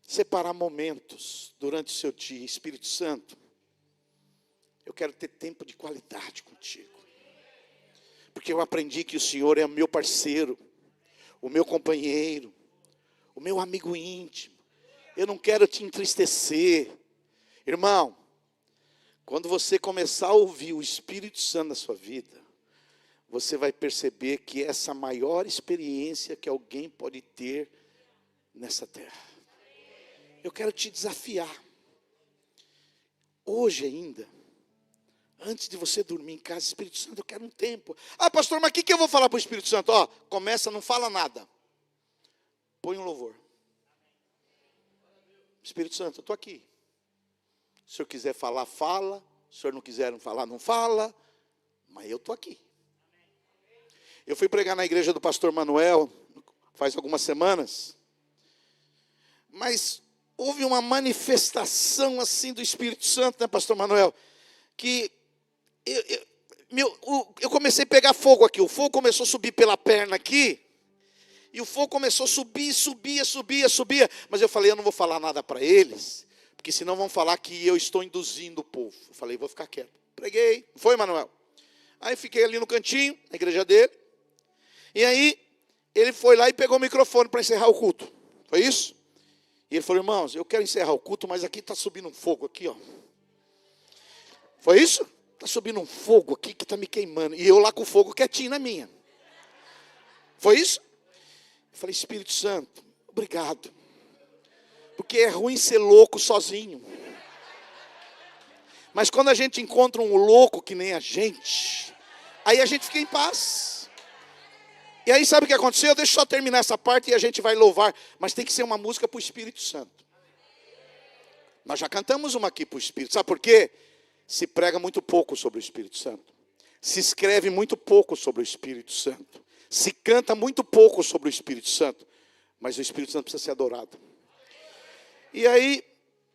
A: Separar momentos durante o seu dia. Espírito Santo, eu quero ter tempo de qualidade contigo. Porque eu aprendi que o Senhor é o meu parceiro, o meu companheiro, o meu amigo íntimo. Eu não quero te entristecer. Irmão, quando você começar a ouvir o Espírito Santo na sua vida, você vai perceber que essa é a maior experiência que alguém pode ter nessa terra. Eu quero te desafiar. Hoje ainda, antes de você dormir em casa, Espírito Santo, eu quero um tempo. Ah, pastor, mas o que eu vou falar para o Espírito Santo? Ó, começa, não fala nada. Põe um louvor. Espírito Santo, eu estou aqui. Se o senhor quiser falar, fala. Se o senhor não quiser falar, não fala. Mas eu estou aqui. Eu fui pregar na igreja do pastor Manuel, faz algumas semanas. Mas houve uma manifestação assim do Espírito Santo, né, pastor Manuel? Que eu comecei a pegar fogo aqui. O fogo começou a subir pela perna aqui. E o fogo começou a subir, subia. Mas eu falei, eu não vou falar nada para eles, porque senão vão falar que eu estou induzindo o povo. Eu falei, vou ficar quieto. Preguei. Foi, Manuel? Aí fiquei ali no cantinho, na igreja dele. E aí, ele foi lá e pegou o microfone para encerrar o culto. Foi isso? E ele falou, irmãos, eu quero encerrar o culto, mas aqui está subindo um fogo aqui, ó. Foi isso? Está subindo um fogo aqui que está me queimando. E eu lá com o fogo quietinho na minha. Foi isso? Eu falei, Espírito Santo, obrigado. Porque é ruim ser louco sozinho. Mas quando a gente encontra um louco que nem a gente, aí a gente fica em paz. E aí sabe o que aconteceu? Deixa eu só terminar essa parte e a gente vai louvar. Mas tem que ser uma música para o Espírito Santo. Nós já cantamos uma aqui para o Espírito. Sabe por quê? Se prega muito pouco sobre o Espírito Santo. Se escreve muito pouco sobre o Espírito Santo. Se canta muito pouco sobre o Espírito Santo. Mas o Espírito Santo precisa ser adorado. E aí,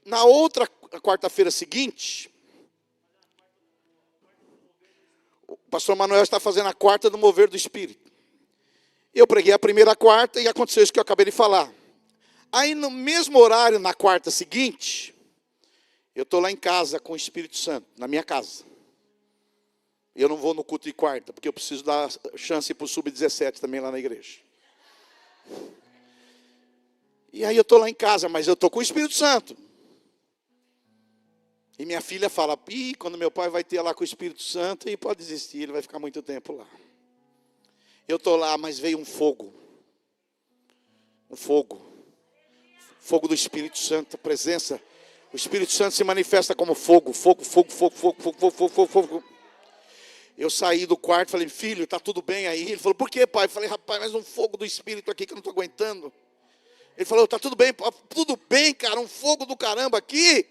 A: na outra quarta-feira seguinte, o pastor Manuel está fazendo a quarta do mover do Espírito. Eu preguei a primeira quarta e aconteceu isso que eu acabei de falar. Aí no mesmo horário, na quarta seguinte, eu estou lá em casa com o Espírito Santo, na minha casa. Eu não vou no culto de quarta, porque eu preciso dar chance para o Sub-17 também lá na igreja. E aí eu estou lá em casa, mas eu estou com o Espírito Santo. E minha filha fala, quando meu pai vai ter lá com o Espírito Santo, e pode desistir, ele vai ficar muito tempo lá. Eu estou lá, mas veio um fogo. Um fogo. Fogo do Espírito Santo, a presença. O Espírito Santo se manifesta como fogo. Fogo, fogo, fogo, fogo, fogo, fogo, fogo, fogo, fogo. Eu saí do quarto, falei, filho, está tudo bem aí? Ele falou, por que, pai? Eu falei, rapaz, mas um fogo do Espírito aqui que eu não estou aguentando. Ele falou, está tudo bem, tudo bem, cara, um fogo do caramba aqui.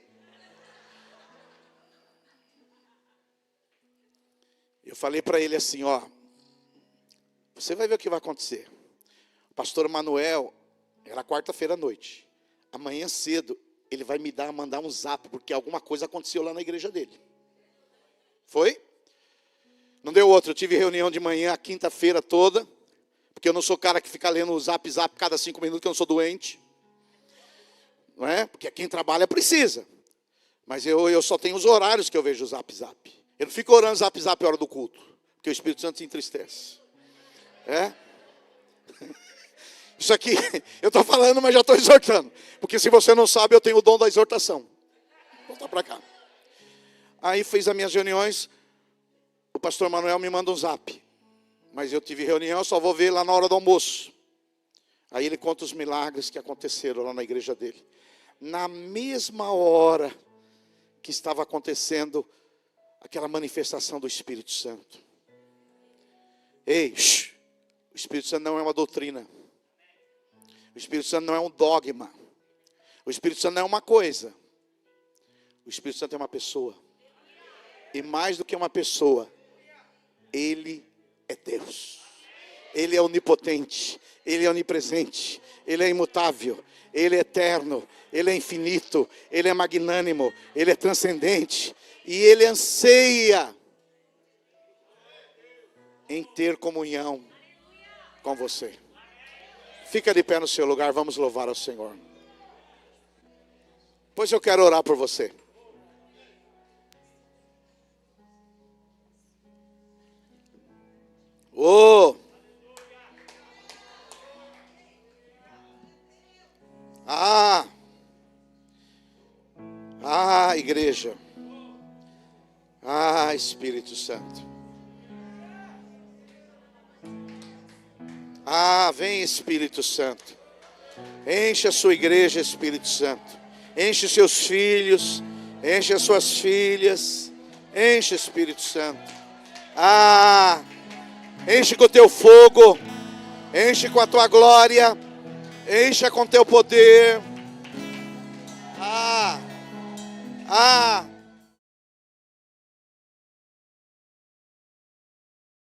A: Eu falei para ele assim, ó, você vai ver o que vai acontecer. O pastor Manuel, era quarta-feira à noite. Amanhã cedo, ele vai mandar um zap, porque alguma coisa aconteceu lá na igreja dele. Foi? Não deu outro, eu tive reunião de manhã, a quinta-feira toda, porque eu não sou cara que fica lendo o zap cada 5 minutos, que eu não sou doente. Não é? Porque quem trabalha precisa. Mas eu só tenho os horários que eu vejo o zap. Eu não fico orando zap a hora do culto, porque o Espírito Santo se entristece. É? Isso aqui, eu estou falando, mas já estou exortando. Porque se você não sabe, eu tenho o dom da exortação. Volta para cá. Aí fiz as minhas reuniões, o pastor Manuel me manda um zap. Mas eu tive reunião, eu só vou ver lá na hora do almoço. Aí ele conta os milagres que aconteceram lá na igreja dele. Na mesma hora que estava acontecendo aquela manifestação do Espírito Santo. Ei, o Espírito Santo não é uma doutrina. O Espírito Santo não é um dogma. O Espírito Santo não é uma coisa. O Espírito Santo é uma pessoa. E mais do que uma pessoa, Ele é Deus. Ele é onipotente. Ele é onipresente. Ele é imutável. Ele é eterno. Ele é infinito. Ele é magnânimo. Ele é transcendente. E Ele anseia em ter comunhão com você. Fica de pé no seu lugar, vamos louvar ao Senhor. Pois eu quero orar por você. Oh! Igreja. Espírito Santo. Vem Espírito Santo. Enche a sua igreja, Espírito Santo. Enche os seus filhos. Enche as suas filhas. Enche, Espírito Santo. Enche com o teu fogo. Enche com a tua glória. Enche com o teu poder.